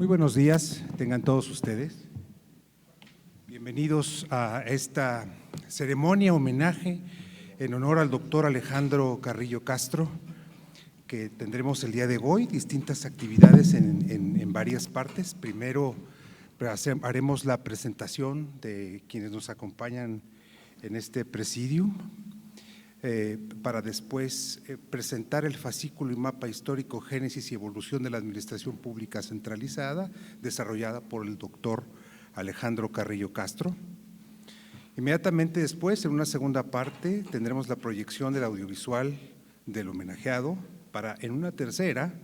Muy buenos días, tengan todos ustedes. Bienvenidos a esta ceremonia, homenaje en honor al doctor Alejandro Carrillo Castro, que tendremos el día de hoy, distintas actividades en varias partes. Primero haremos la presentación de quienes nos acompañan en este presidium, para después presentar el fascículo y mapa histórico, génesis y evolución de la administración pública centralizada, desarrollada por el doctor Alejandro Carrillo Castro. Inmediatamente después, en una segunda parte, tendremos la proyección del audiovisual del homenajeado, para en una tercera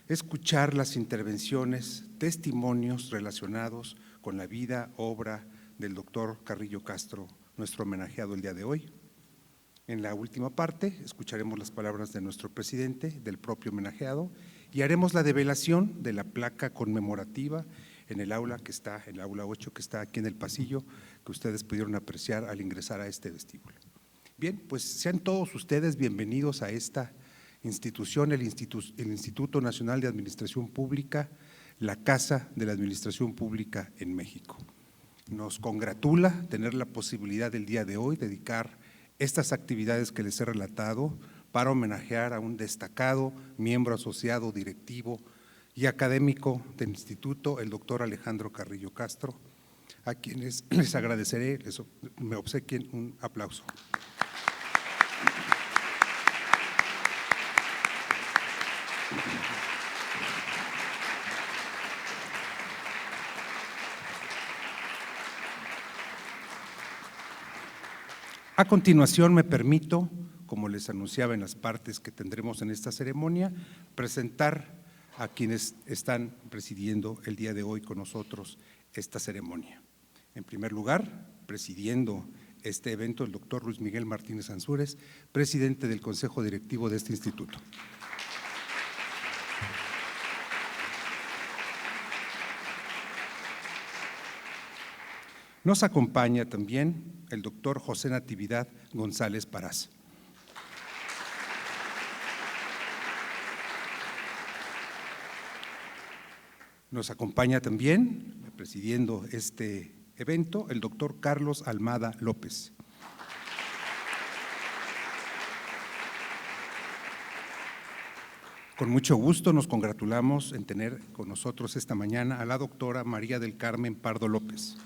escuchar las intervenciones, testimonios relacionados con la vida, obra del doctor Carrillo Castro, nuestro homenajeado el día de hoy. En la última parte escucharemos las palabras de nuestro presidente, del propio homenajeado, y haremos la develación de la placa conmemorativa en el aula que está, en el aula 8, que está aquí en el pasillo, que ustedes pudieron apreciar al ingresar a este vestíbulo. Bien, pues sean todos ustedes bienvenidos a esta institución, el Instituto Nacional de Administración Pública, la Casa de la Administración Pública en México. Nos congratula tener la posibilidad del día de hoy dedicar estas actividades que les he relatado para homenajear a un destacado miembro asociado, directivo y académico del instituto, el doctor Alejandro Carrillo Castro, a quienes les agradeceré, me obsequien un aplauso. A continuación me permito, como les anunciaba en las partes que tendremos en esta ceremonia, presentar a quienes están presidiendo el día de hoy con nosotros esta ceremonia. En primer lugar, presidiendo este evento, el doctor Luis Miguel Martínez Ansúrez, presidente del Consejo Directivo de este instituto. Nos acompaña también el doctor José Natividad González Parás. Nos acompaña también, presidiendo este evento, el doctor Carlos Almada López. Con mucho gusto nos congratulamos en tener con nosotros esta mañana a la doctora María del Carmen Pardo López.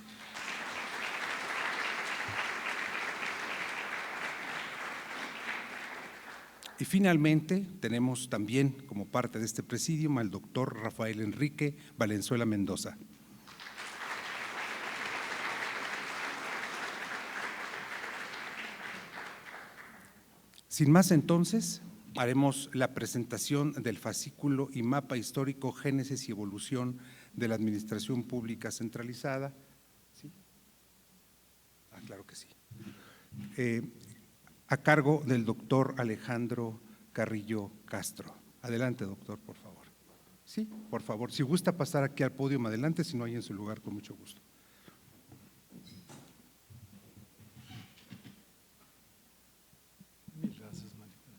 Y finalmente tenemos también como parte de este presidium al doctor Rafael Enrique Valenzuela Mendoza. Sin más entonces, haremos la presentación del fascículo y mapa histórico, génesis y evolución de la administración pública centralizada. ¿Sí? Claro que sí. A cargo del doctor Alejandro Carrillo Castro. Adelante, doctor, por favor. Sí, por favor, si gusta pasar aquí al podio, adelante, si no hay en su lugar, con mucho gusto. Mil gracias, Marita.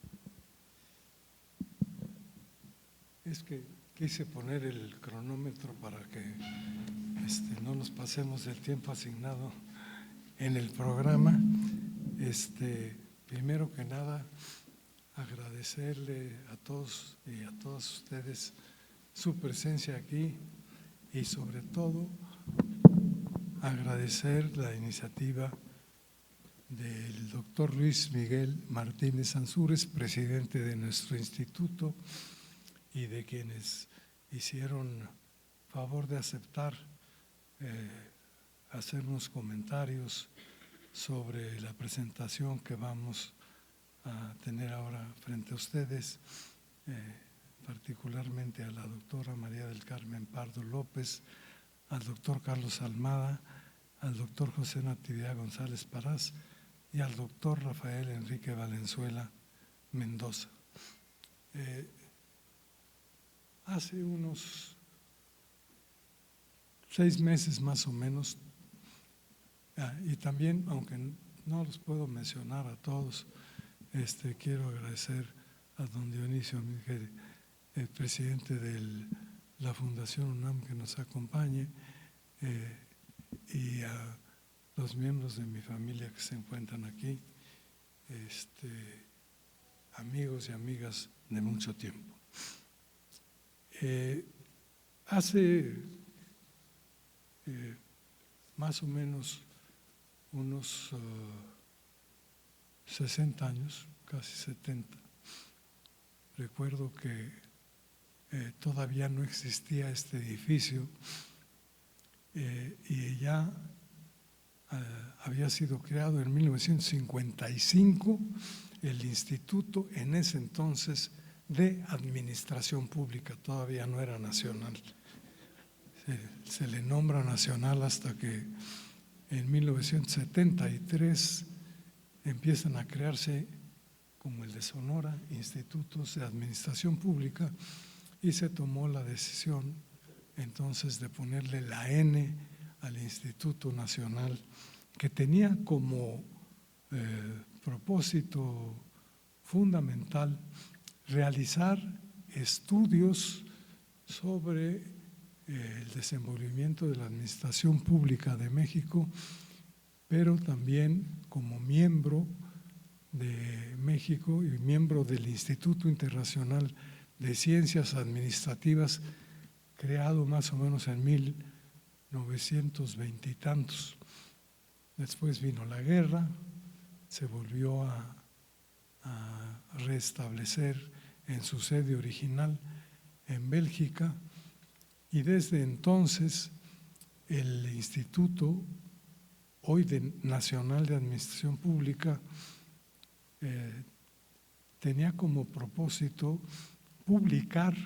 Es que quise poner el cronómetro para que no nos pasemos del tiempo asignado en el programa. Primero que nada, agradecerle a todos y a todas ustedes su presencia aquí y sobre todo agradecer la iniciativa del doctor Luis Miguel Martínez Ansúrez, presidente de nuestro instituto, y de quienes hicieron favor de aceptar hacer unos comentarios sobre la presentación que vamos a tener ahora frente a ustedes, particularmente a la doctora María del Carmen Pardo López, al doctor Carlos Almada, al doctor José Natividad González Parás y al doctor Rafael Enrique Valenzuela Mendoza. Hace unos 6 meses más o menos, y también, aunque no los puedo mencionar a todos, quiero agradecer a don Dionisio Miguel, el presidente del la Fundación UNAM que nos acompañe y a los miembros de mi familia que se encuentran aquí, amigos y amigas de mucho tiempo. Hace más o menos unos 60 años, casi 70, recuerdo que todavía no existía este edificio y ya había sido creado en 1955 el Instituto, en ese entonces, de Administración Pública, todavía no era nacional. Se le nombra nacional hasta que en 1973 empiezan a crearse, como el de Sonora, institutos de administración pública, y se tomó la decisión entonces de ponerle la N al Instituto Nacional, que tenía como propósito fundamental realizar estudios sobre el desenvolvimiento de la administración pública de México, pero también como miembro de México y miembro del Instituto Internacional de Ciencias Administrativas, creado más o menos en 1920 y tantos. Después vino la guerra, se volvió a restablecer en su sede original en Bélgica, y desde entonces el Instituto hoy Nacional de Administración Pública tenía como propósito publicar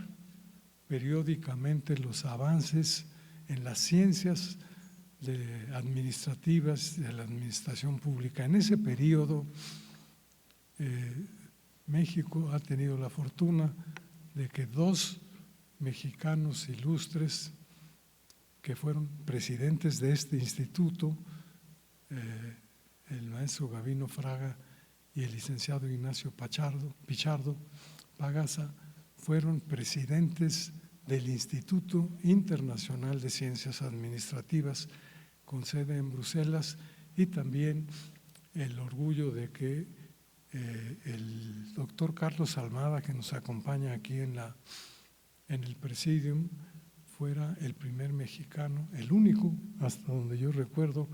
periódicamente los avances en las ciencias administrativas de la administración pública. En ese periodo, México ha tenido la fortuna de que dos mexicanos ilustres que fueron presidentes de este instituto, el maestro Gavino Fraga y el licenciado Ignacio Pichardo Pagasa, fueron presidentes del Instituto Internacional de Ciencias Administrativas con sede en Bruselas, y también el orgullo de que el doctor Carlos Almada, que nos acompaña aquí en el Presidium, fuera el primer mexicano, el único, hasta donde yo recuerdo,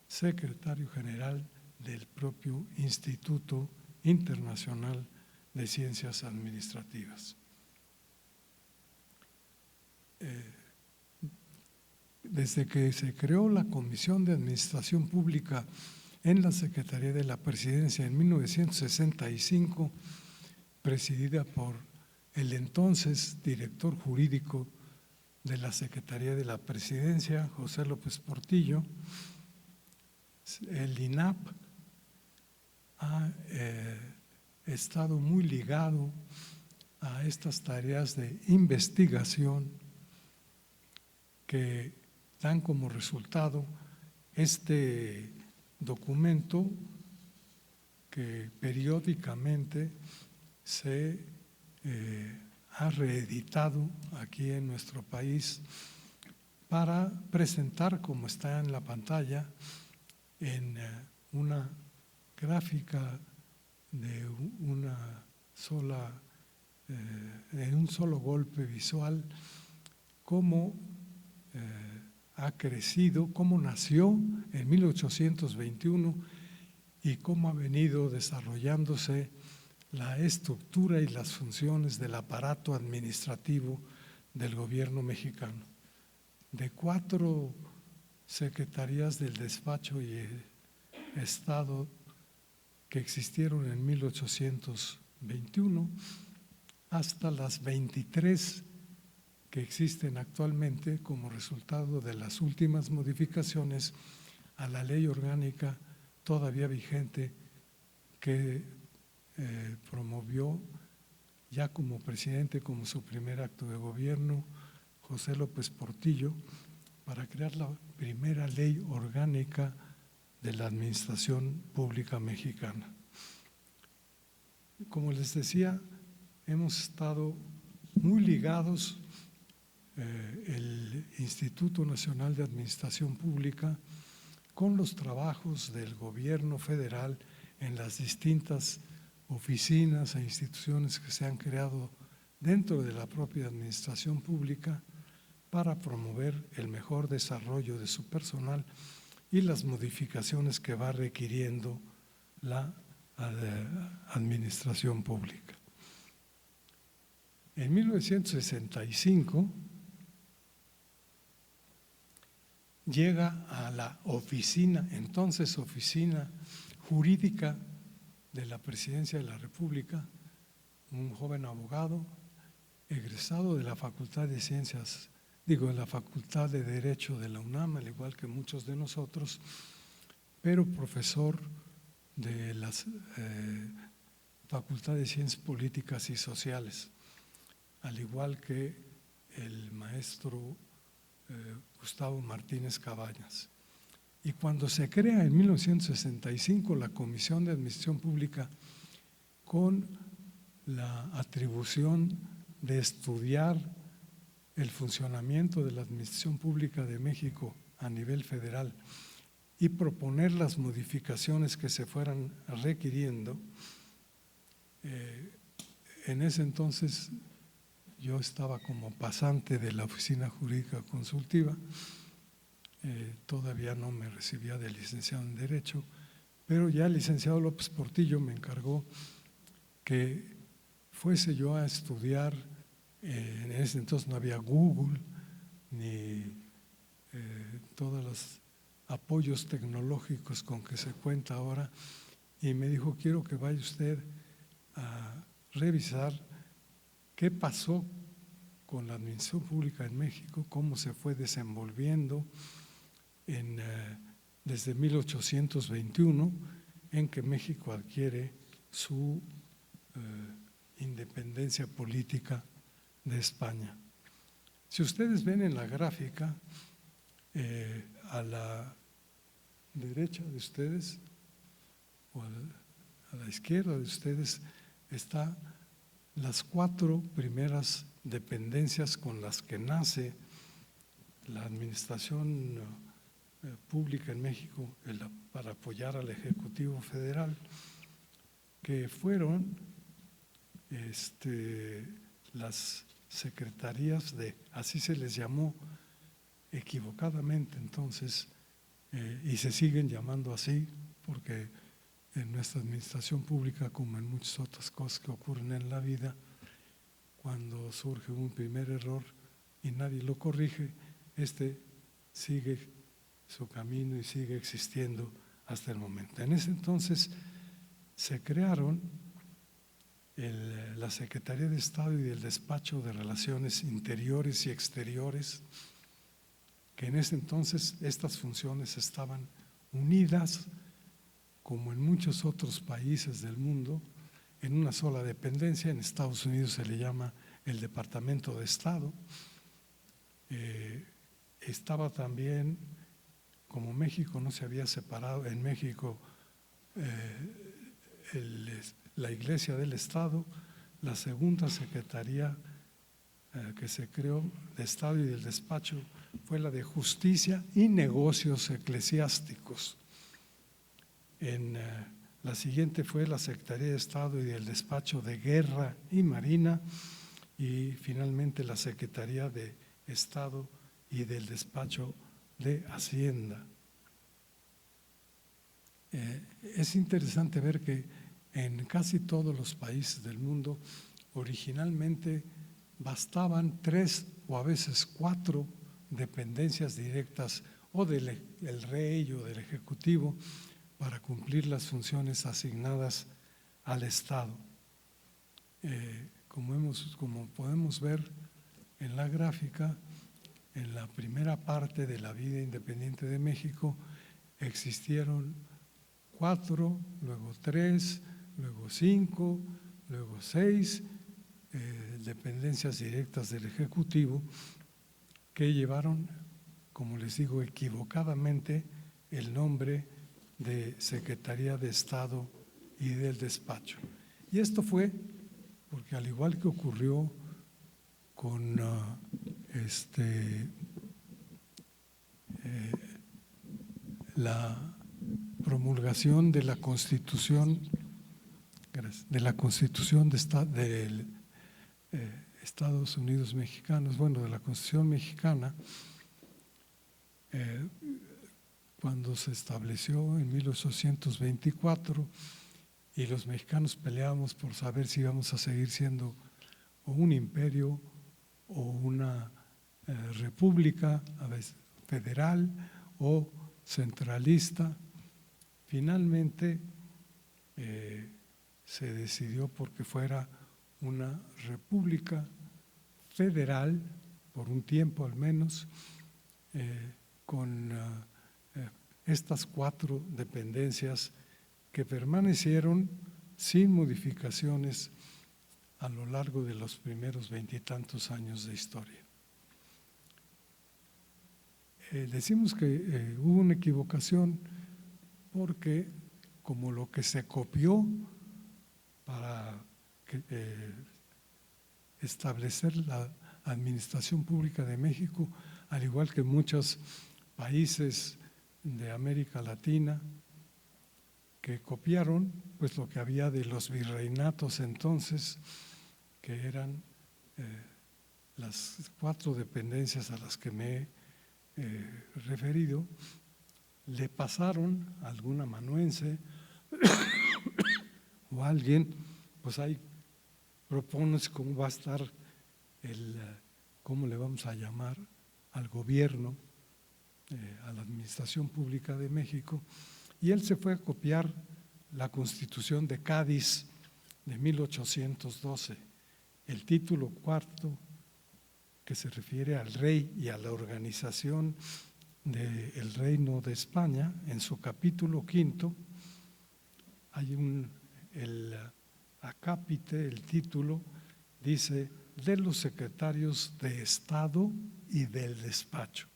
secretario general del propio Instituto Internacional de Ciencias Administrativas. Desde que se creó la Comisión de Administración Pública en la Secretaría de la Presidencia en 1965, presidida por el entonces director jurídico de la Secretaría de la Presidencia, José López Portillo, el INAP ha estado muy ligado a estas tareas de investigación que dan como resultado este documento que periódicamente se ha reeditado aquí en nuestro país para presentar, como está en la pantalla, en una gráfica de en un solo golpe visual, cómo ha crecido, cómo nació en 1821 y cómo ha venido desarrollándose la estructura y las funciones del aparato administrativo del gobierno mexicano. De 4 secretarías del despacho y Estado que existieron en 1821 hasta las 23 que existen actualmente como resultado de las últimas modificaciones a la ley orgánica todavía vigente que promovió ya como presidente, como su primer acto de gobierno, José López Portillo, para crear la primera ley orgánica de la administración pública mexicana. Como les decía, hemos estado muy ligados el Instituto Nacional de Administración Pública con los trabajos del gobierno federal en las distintas oficinas e instituciones que se han creado dentro de la propia administración pública para promover el mejor desarrollo de su personal y las modificaciones que va requiriendo la administración pública. En 1965 llega a la oficina, entonces Oficina Jurídica de la Presidencia de la República, un joven abogado egresado de la Facultad de Ciencias, de la Facultad de Derecho de la UNAM, al igual que muchos de nosotros, pero profesor de la Facultad de Ciencias Políticas y Sociales, al igual que el maestro Gustavo Martínez Cabañas. Y cuando se crea en 1965 la Comisión de Administración Pública con la atribución de estudiar el funcionamiento de la Administración Pública de México a nivel federal y proponer las modificaciones que se fueran requiriendo, en ese entonces yo estaba como pasante de la Oficina Jurídica Consultiva, todavía no me recibía de licenciado en Derecho, pero ya el licenciado López Portillo me encargó que fuese yo a estudiar. En ese entonces no había Google ni todos los apoyos tecnológicos con que se cuenta ahora, y me dijo: quiero que vaya usted a revisar qué pasó con la administración pública en México, cómo se fue desenvolviendo desde 1821, en que México adquiere su independencia política de España. Si ustedes ven en la gráfica, a la derecha de ustedes o a la izquierda de ustedes están las 4 primeras dependencias con las que nace la administración pública en México para apoyar al Ejecutivo Federal, que fueron las secretarías así se les llamó equivocadamente entonces, y se siguen llamando así, porque en nuestra administración pública, como en muchas otras cosas que ocurren en la vida, cuando surge un primer error y nadie lo corrige, sigue su camino y sigue existiendo hasta el momento. En ese entonces se crearon la Secretaría de Estado y el Despacho de Relaciones Interiores y Exteriores, que en ese entonces estas funciones estaban unidas, como en muchos otros países del mundo, en una sola dependencia. En Estados Unidos se le llama el Departamento de Estado. Estaba también, como México no se había separado, en México la Iglesia del Estado, la segunda secretaría que se creó de Estado y del despacho fue la de Justicia y Negocios Eclesiásticos. La siguiente fue la Secretaría de Estado y del Despacho de Guerra y Marina, y finalmente la Secretaría de Estado y del Despacho de Hacienda. Es interesante ver que en casi todos los países del mundo originalmente bastaban 3 o a veces 4 dependencias directas o del rey o del ejecutivo para cumplir las funciones asignadas al Estado. Como podemos ver en la gráfica, en la primera parte de la vida independiente de México existieron 4, luego 3, luego 5, luego 6 dependencias directas del Ejecutivo que llevaron, como les digo, equivocadamente el nombre de Secretaría de Estado y del Despacho. Y esto fue porque, al igual que ocurrió con la promulgación de la Constitución, de Estados Unidos mexicanos, bueno, de la Constitución mexicana, cuando se estableció en 1824 y los mexicanos peleábamos por saber si íbamos a seguir siendo o un imperio o una república, a veces federal o centralista. Finalmente se decidió porque fuera una república federal, por un tiempo al menos, con estas 4 dependencias que permanecieron sin modificaciones a lo largo de los primeros 20 y tantos años de historia. Decimos que hubo una equivocación porque como lo que se copió para establecer la administración pública de México, al igual que muchos países de América Latina que copiaron pues lo que había de los virreinatos entonces, que eran las 4 dependencias a las que me he referido, le pasaron a algún amanuense o alguien, pues ahí propones cómo va a estar cómo le vamos a llamar al gobierno, a la administración pública de México, y él se fue a copiar la Constitución de Cádiz de 1812, el título 4, que se refiere al rey y a la organización del Reino de España. En su capítulo 5 hay el acápite, el título, dice de los secretarios de Estado y del despacho.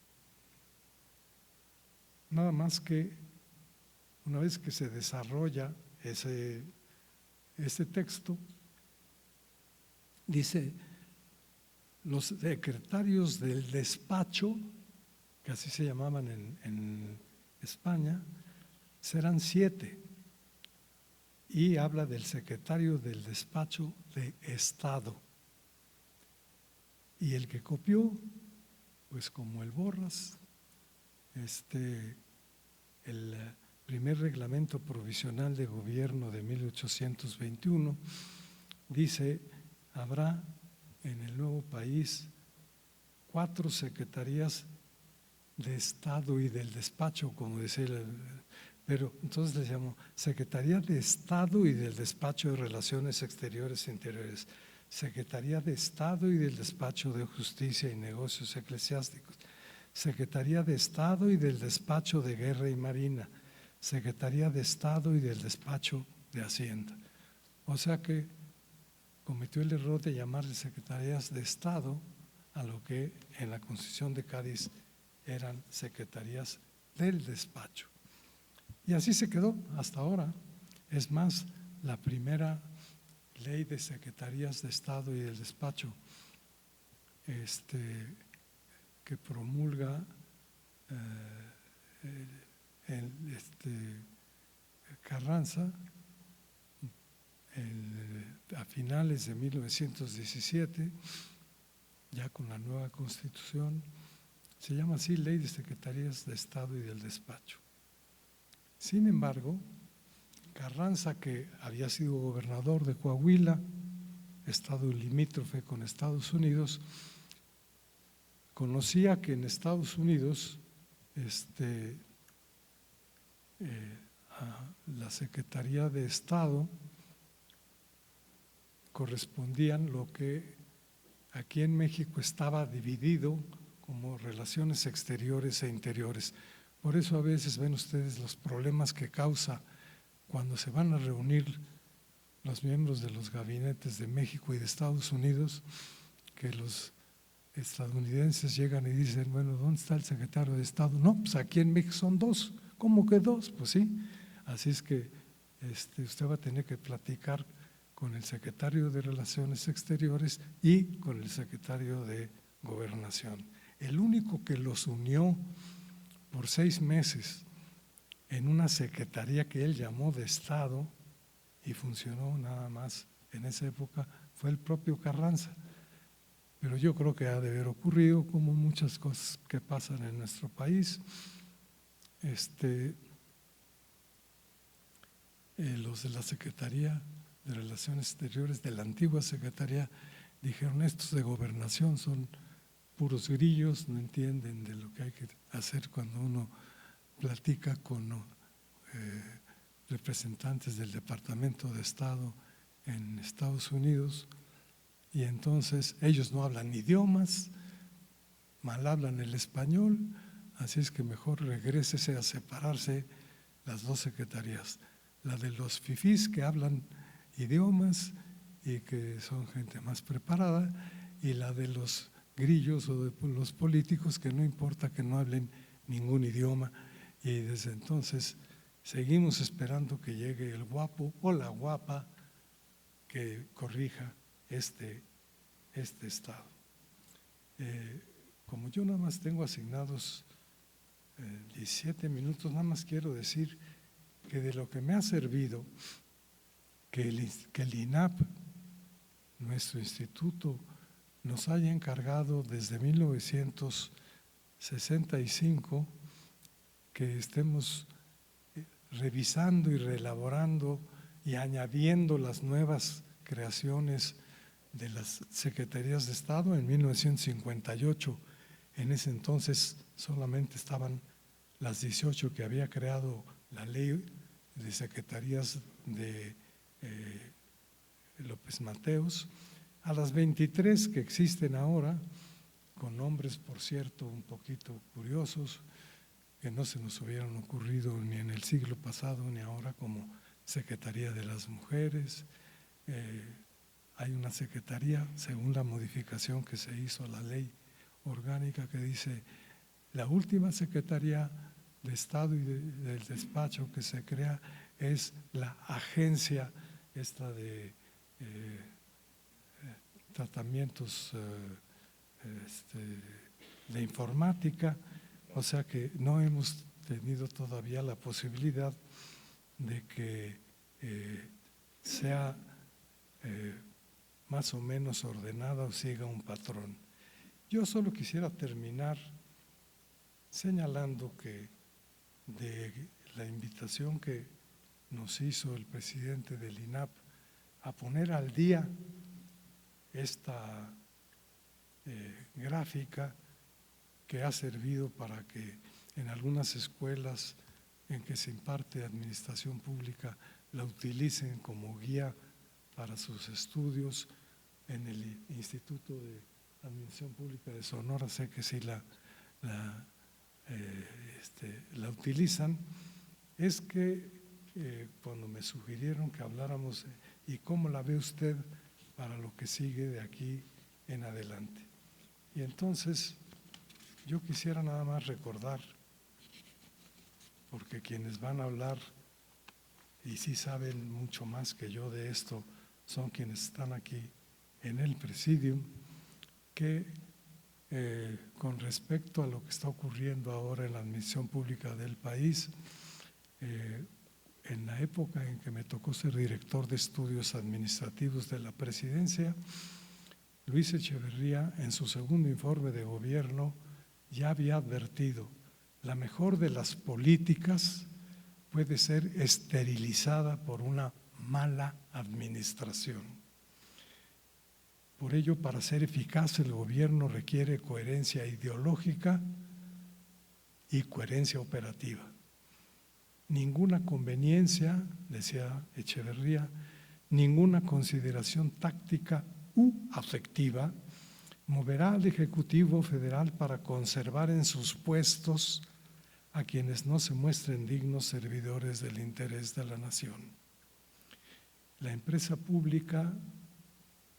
Nada más que una vez que se desarrolla ese texto, dice los secretarios del despacho, que así se llamaban en España, serán 7. Y habla del secretario del despacho de Estado. Y el que copió, pues como el Borras, el primer reglamento provisional de gobierno de 1821, dice, habrá en el nuevo país 4 secretarías de Estado y del despacho, como decía pero entonces le llamo Secretaría de Estado y del Despacho de Relaciones Exteriores e Interiores, Secretaría de Estado y del Despacho de Justicia y Negocios Eclesiásticos, Secretaría de Estado y del Despacho de Guerra y Marina, Secretaría de Estado y del Despacho de Hacienda. O sea que cometió el error de llamarle Secretarías de Estado a lo que en la Constitución de Cádiz eran Secretarías del Despacho. Y así se quedó hasta ahora. Es más, la primera ley de secretarías de Estado y del despacho que promulga Carranza a finales de 1917, ya con la nueva Constitución, se llama así Ley de Secretarías de Estado y del Despacho. Sin embargo, Carranza, que había sido gobernador de Coahuila, estado limítrofe con Estados Unidos, conocía que en Estados Unidos a la Secretaría de Estado correspondían lo que aquí en México estaba dividido como relaciones exteriores e interiores. Por eso a veces ven ustedes los problemas que causa cuando se van a reunir los miembros de los gabinetes de México y de Estados Unidos, que los estadounidenses llegan y dicen, bueno, ¿dónde está el secretario de Estado? No, pues aquí en México son 2. ¿Cómo que 2? Pues sí. Así es que usted va a tener que platicar con el secretario de Relaciones Exteriores y con el secretario de Gobernación. El único que los unió por 6 meses en una secretaría que él llamó de Estado y funcionó nada más en esa época fue el propio Carranza. Pero yo creo que ha de haber ocurrido, como muchas cosas que pasan en nuestro país, los de la Secretaría de Relaciones Exteriores, de la antigua Secretaría, dijeron: estos de gobernación son puros grillos, no entienden de lo que hay que hacer cuando uno platica con representantes del Departamento de Estado en Estados Unidos, y entonces ellos no hablan idiomas, mal hablan el español, así es que mejor regrésese a separarse las dos secretarías, la de los fifís que hablan idiomas y que son gente más preparada, y la de los grillos o de los políticos que no importa que no hablen ningún idioma. Y desde entonces seguimos esperando que llegue el guapo o la guapa que corrija este estado. Como yo nada más tengo asignados 17 minutos, nada más quiero decir que de lo que me ha servido que el INAP, nuestro instituto, nos haya encargado desde 1965 que estemos revisando y reelaborando y añadiendo las nuevas creaciones de las Secretarías de Estado. En 1958, en ese entonces solamente estaban las 18 que había creado la ley de secretarías de López Mateos, a las 23 que existen ahora, con nombres, por cierto, un poquito curiosos, que no se nos hubieran ocurrido ni en el siglo pasado ni ahora, como Secretaría de las Mujeres. Hay una secretaría, según la modificación que se hizo a la ley orgánica, que dice: la última Secretaría de Estado y del despacho que se crea es la agencia esta de tratamientos de informática. O sea que no hemos tenido todavía la posibilidad de que sea más o menos ordenada o siga un patrón. Yo solo quisiera terminar señalando que de la invitación que nos hizo el presidente del INAP a poner al día esta gráfica, que ha servido para que en algunas escuelas en que se imparte administración pública la utilicen como guía para sus estudios. En el Instituto de Administración Pública de Sonora sé que sí la utilizan. Es que cuando me sugirieron que habláramos y cómo la ve usted para lo que sigue de aquí en adelante. Y entonces yo quisiera nada más recordar, porque quienes van a hablar y sí saben mucho más que yo de esto son quienes están aquí en el presidium, que con respecto a lo que está ocurriendo ahora en la administración pública del país, en la época en que me tocó ser director de estudios administrativos de la presidencia, Luis Echeverría, en su segundo informe de gobierno, ya había advertido: la mejor de las políticas puede ser esterilizada por una mala administración. Por ello, para ser eficaz, el gobierno requiere coherencia ideológica y coherencia operativa. Ninguna conveniencia, decía Echeverría, ninguna consideración táctica u afectiva moverá al Ejecutivo Federal para conservar en sus puestos a quienes no se muestren dignos servidores del interés de la nación. La empresa pública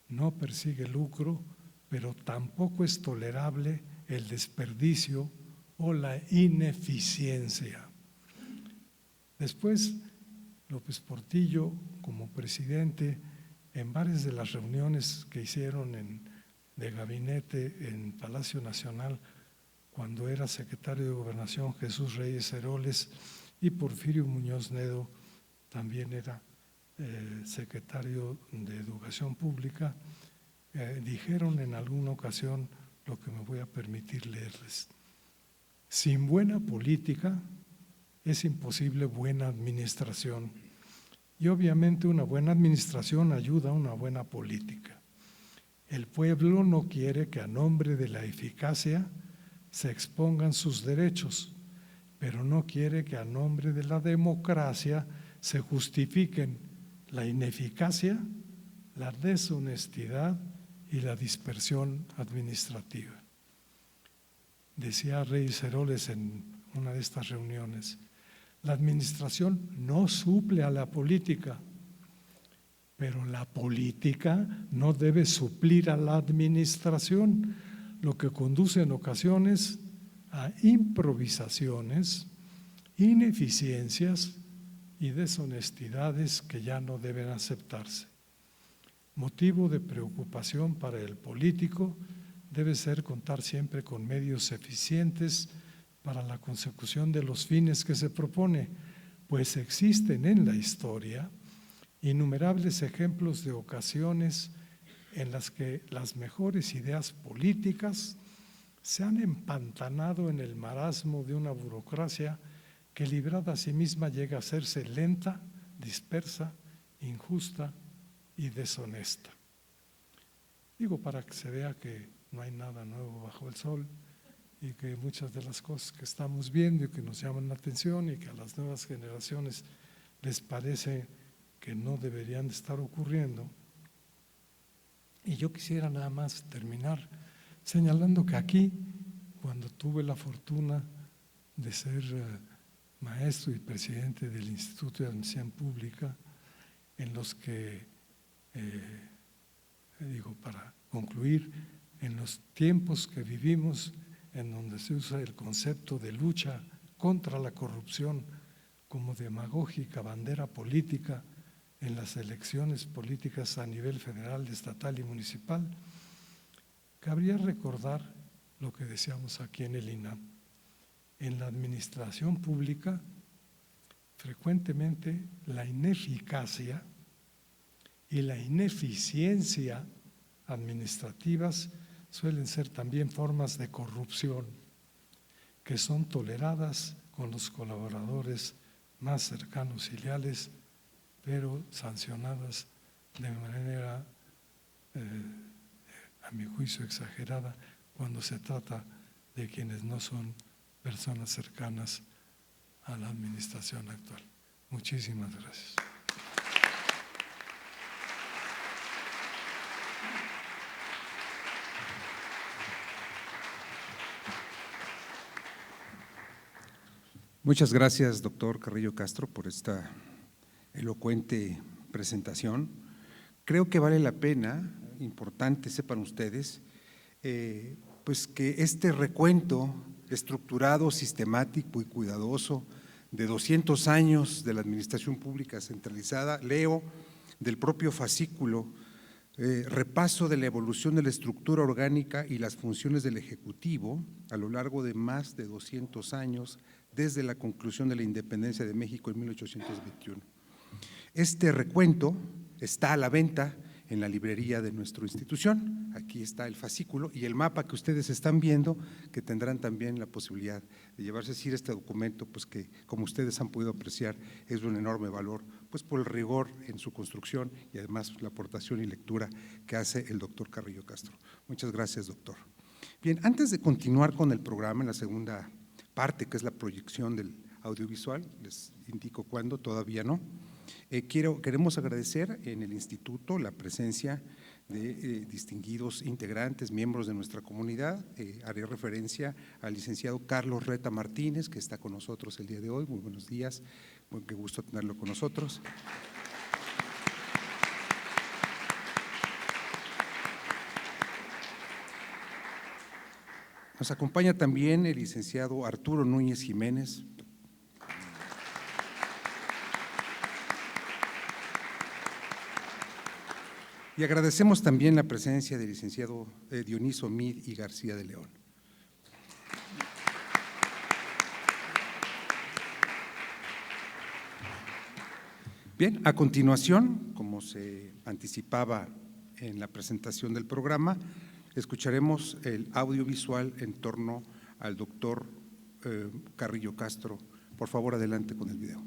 no persigue lucro, pero tampoco es tolerable el desperdicio o la ineficiencia. Después, López Portillo, como presidente, en varias de las reuniones que hicieron en de gabinete en Palacio Nacional cuando era secretario de Gobernación Jesús Reyes Heroles y Porfirio Muñoz Nedo también era secretario de Educación Pública, dijeron en alguna ocasión lo que me voy a permitir leerles. Sin buena política es imposible buena administración y obviamente una buena administración ayuda a una buena política. El pueblo no quiere que a nombre de la eficacia se expongan sus derechos, pero no quiere que a nombre de la democracia se justifiquen la ineficacia, la deshonestidad y la dispersión administrativa. Decía Reyes Heroles en una de estas reuniones, la administración no suple a la política, pero la política no debe suplir a la administración, lo que conduce en ocasiones a improvisaciones, ineficiencias y deshonestidades que ya no deben aceptarse. Motivo de preocupación para el político debe ser contar siempre con medios eficientes para la consecución de los fines que se propone, pues existen en la historia innumerables ejemplos de ocasiones en las que las mejores ideas políticas se han empantanado en el marasmo de una burocracia que librada a sí misma llega a hacerse lenta, dispersa, injusta y deshonesta. Digo para que se vea que no hay nada nuevo bajo el sol y que muchas de las cosas que estamos viendo y que nos llaman la atención y que a las nuevas generaciones les parece que no deberían de estar ocurriendo. Y yo quisiera nada más terminar señalando que aquí, cuando tuve la fortuna de ser maestro y presidente del Instituto de Administración Pública, en los que, para concluir, en los tiempos que vivimos, en donde se usa el concepto de lucha contra la corrupción como demagógica bandera política en las elecciones políticas a nivel federal, estatal y municipal, cabría recordar lo que decíamos aquí en el INAM. En la administración pública, frecuentemente la ineficacia y la ineficiencia administrativas suelen ser también formas de corrupción que son toleradas con los colaboradores más cercanos y leales, pero sancionadas de manera, a mi juicio, exagerada cuando se trata de quienes no son personas cercanas a la administración actual. Muchísimas gracias. Muchas gracias, doctor Carrillo Castro, por esta elocuente presentación. Creo que vale la pena, importante sepan ustedes, pues que este recuento estructurado, sistemático y cuidadoso de 200 años de la administración pública centralizada, leo del propio fascículo, repaso de la evolución de la estructura orgánica y las funciones del Ejecutivo a lo largo de más de 200 años desde la conclusión de la independencia de México en 1821. Este recuento está a la venta en la librería de nuestra institución. Aquí está el fascículo y el mapa que ustedes están viendo, que tendrán también la posibilidad de llevarse. Es decir, este documento, pues que como ustedes han podido apreciar, es de un enorme valor, pues por el rigor en su construcción y además la aportación y lectura que hace el doctor Carrillo Castro. Muchas gracias, doctor. Bien, antes de continuar con el programa, en la segunda parte, que es la proyección del audiovisual, les indico cuándo, todavía no. Queremos agradecer en el instituto la presencia de distinguidos integrantes, miembros de nuestra comunidad. Haré referencia al licenciado Carlos Reta Martínez, que está con nosotros el día de hoy. Muy buenos días, qué gusto tenerlo con nosotros. Nos acompaña también el licenciado Arturo Núñez Jiménez. Y agradecemos también la presencia del licenciado Dioniso Mid y García de León. Bien, a continuación, como se anticipaba en la presentación del programa, escucharemos el audiovisual en torno al doctor Carrillo Castro. Por favor, adelante con el video.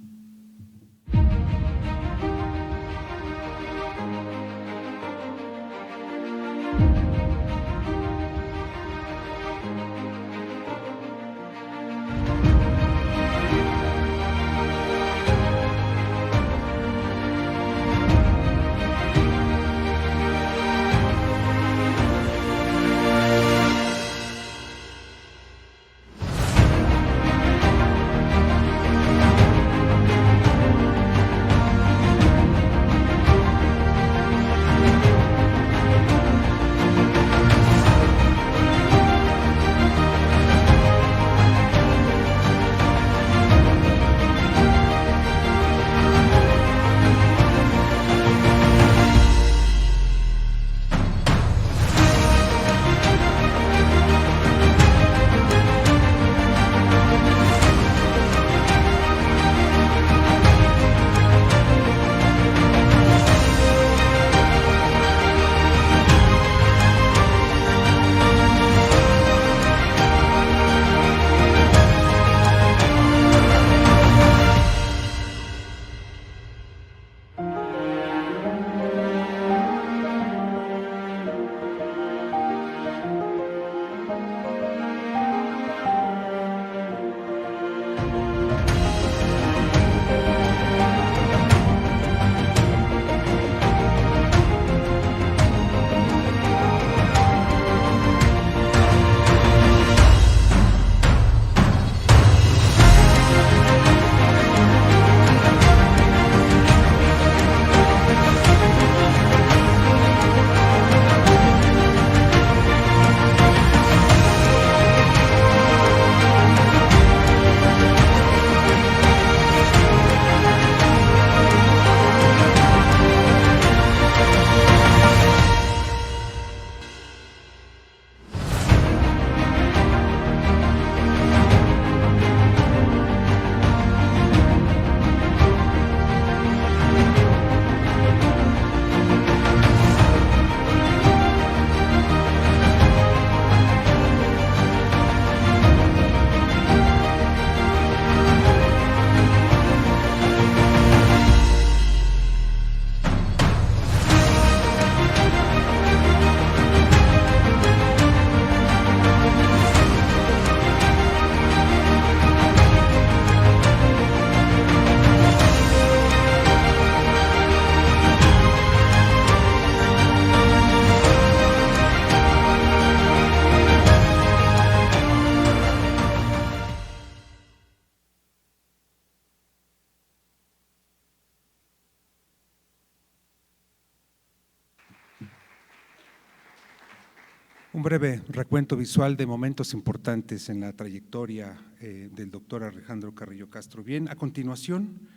Un breve recuento visual de momentos importantes en la trayectoria del doctor Alejandro Carrillo Castro. Bien, a continuación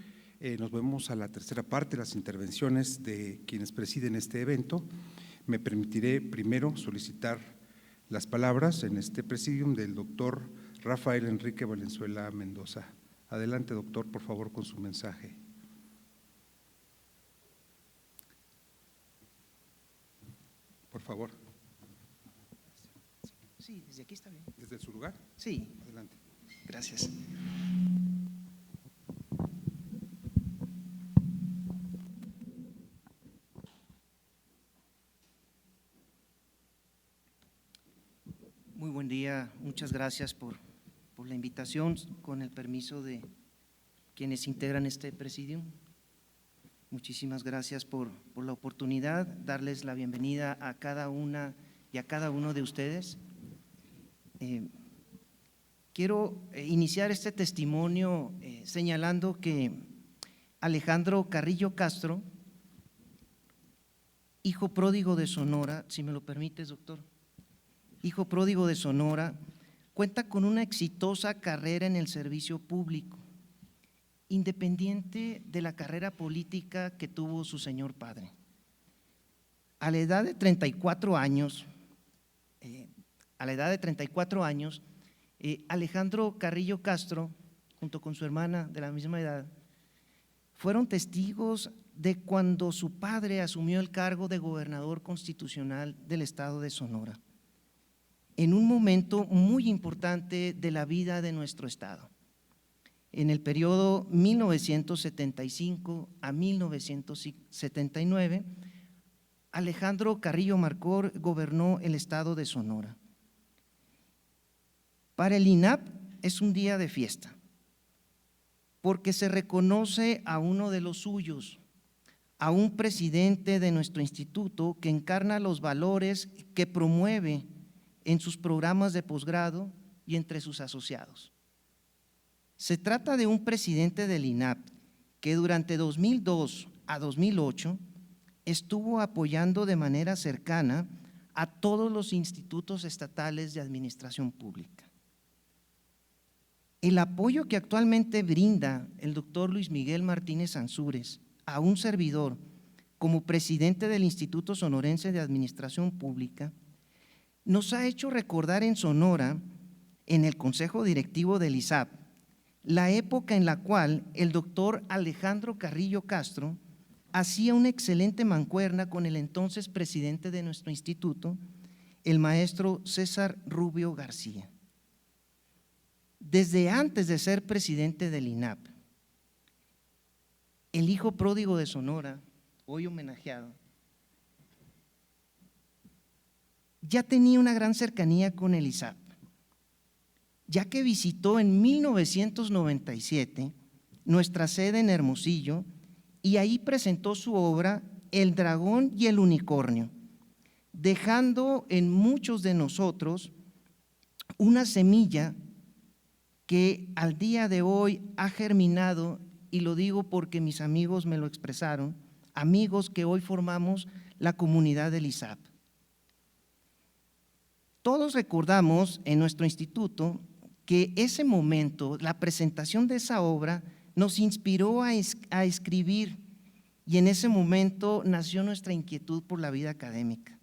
nos vemos a la tercera parte, las intervenciones de quienes presiden este evento. Me permitiré primero solicitar las palabras en este presidium del doctor Rafael Enrique Valenzuela Mendoza. Adelante, doctor, por favor, con su mensaje. Por favor. Sí, desde aquí está bien. ¿Desde su lugar? Sí. Adelante. Gracias. Muy buen día, muchas gracias por la invitación, con el permiso de quienes integran este presidium. Muchísimas gracias por la oportunidad, darles la bienvenida a cada una y a cada uno de ustedes. Quiero iniciar este testimonio señalando que Alejandro Carrillo Castro, hijo pródigo de Sonora, si me lo permites, doctor, hijo pródigo de Sonora, cuenta con una exitosa carrera en el servicio público, independiente de la carrera política que tuvo su señor padre. a la edad de 34 años, Alejandro Carrillo Castro, junto con su hermana de la misma edad, fueron testigos de cuando su padre asumió el cargo de gobernador constitucional del estado de Sonora, en un momento muy importante de la vida de nuestro estado. En el periodo 1975 a 1979, Alejandro Carrillo Marcor gobernó el estado de Sonora. Para el INAP es un día de fiesta, porque se reconoce a uno de los suyos, a un presidente de nuestro instituto que encarna los valores que promueve en sus programas de posgrado y entre sus asociados. Se trata de un presidente del INAP que durante 2002 a 2008 estuvo apoyando de manera cercana a todos los institutos estatales de administración pública. El apoyo que actualmente brinda el doctor Luis Miguel Martínez Ansúrez a un servidor como presidente del Instituto Sonorense de Administración Pública nos ha hecho recordar en Sonora, en el Consejo Directivo del ISAP, la época en la cual el doctor Alejandro Carrillo Castro hacía una excelente mancuerna con el entonces presidente de nuestro instituto, el maestro César Rubio García. Desde antes de ser presidente del INAP, el hijo pródigo de Sonora, hoy homenajeado, ya tenía una gran cercanía con el ISAP, ya que visitó en 1997 nuestra sede en Hermosillo y ahí presentó su obra El Dragón y el Unicornio, dejando en muchos de nosotros una semilla que al día de hoy ha germinado, y lo digo porque mis amigos me lo expresaron, amigos que hoy formamos la comunidad del ISAP. Todos recordamos en nuestro instituto que ese momento, la presentación de esa obra, nos inspiró a escribir, y en ese momento nació nuestra inquietud por la vida académica.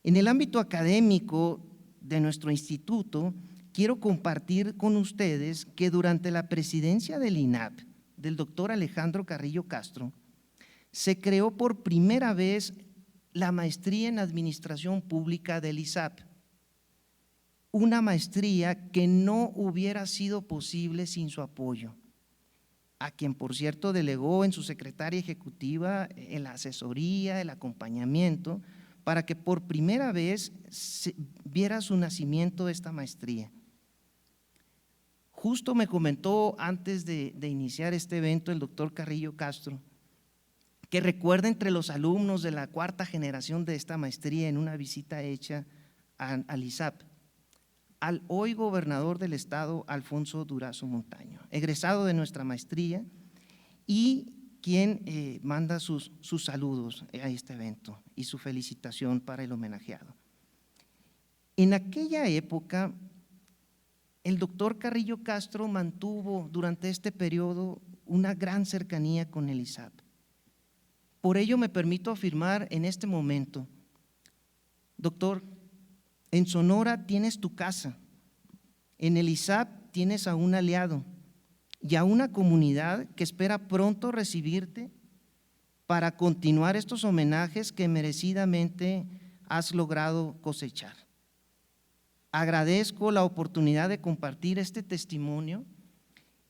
En el ámbito académico de nuestro instituto, quiero compartir con ustedes que durante la presidencia del INAP, del doctor Alejandro Carrillo Castro, se creó por primera vez la maestría en Administración Pública del ISAP, una maestría que no hubiera sido posible sin su apoyo, a quien por cierto delegó en su secretaria ejecutiva la asesoría, el acompañamiento, para que por primera vez viera su nacimiento esta maestría. Justo me comentó antes de iniciar este evento el doctor Carrillo Castro que recuerda entre los alumnos de la cuarta generación de esta maestría en una visita hecha al ISAP, al hoy gobernador del estado, Alfonso Durazo Montaño, egresado de nuestra maestría y quien manda sus saludos a este evento y su felicitación para el homenajeado. En aquella época, el doctor Carrillo Castro mantuvo durante este periodo una gran cercanía con el ISAP. Por ello me permito afirmar en este momento, doctor, en Sonora tienes tu casa, en el ISAP tienes a un aliado y a una comunidad que espera pronto recibirte para continuar estos homenajes que merecidamente has logrado cosechar. Agradezco la oportunidad de compartir este testimonio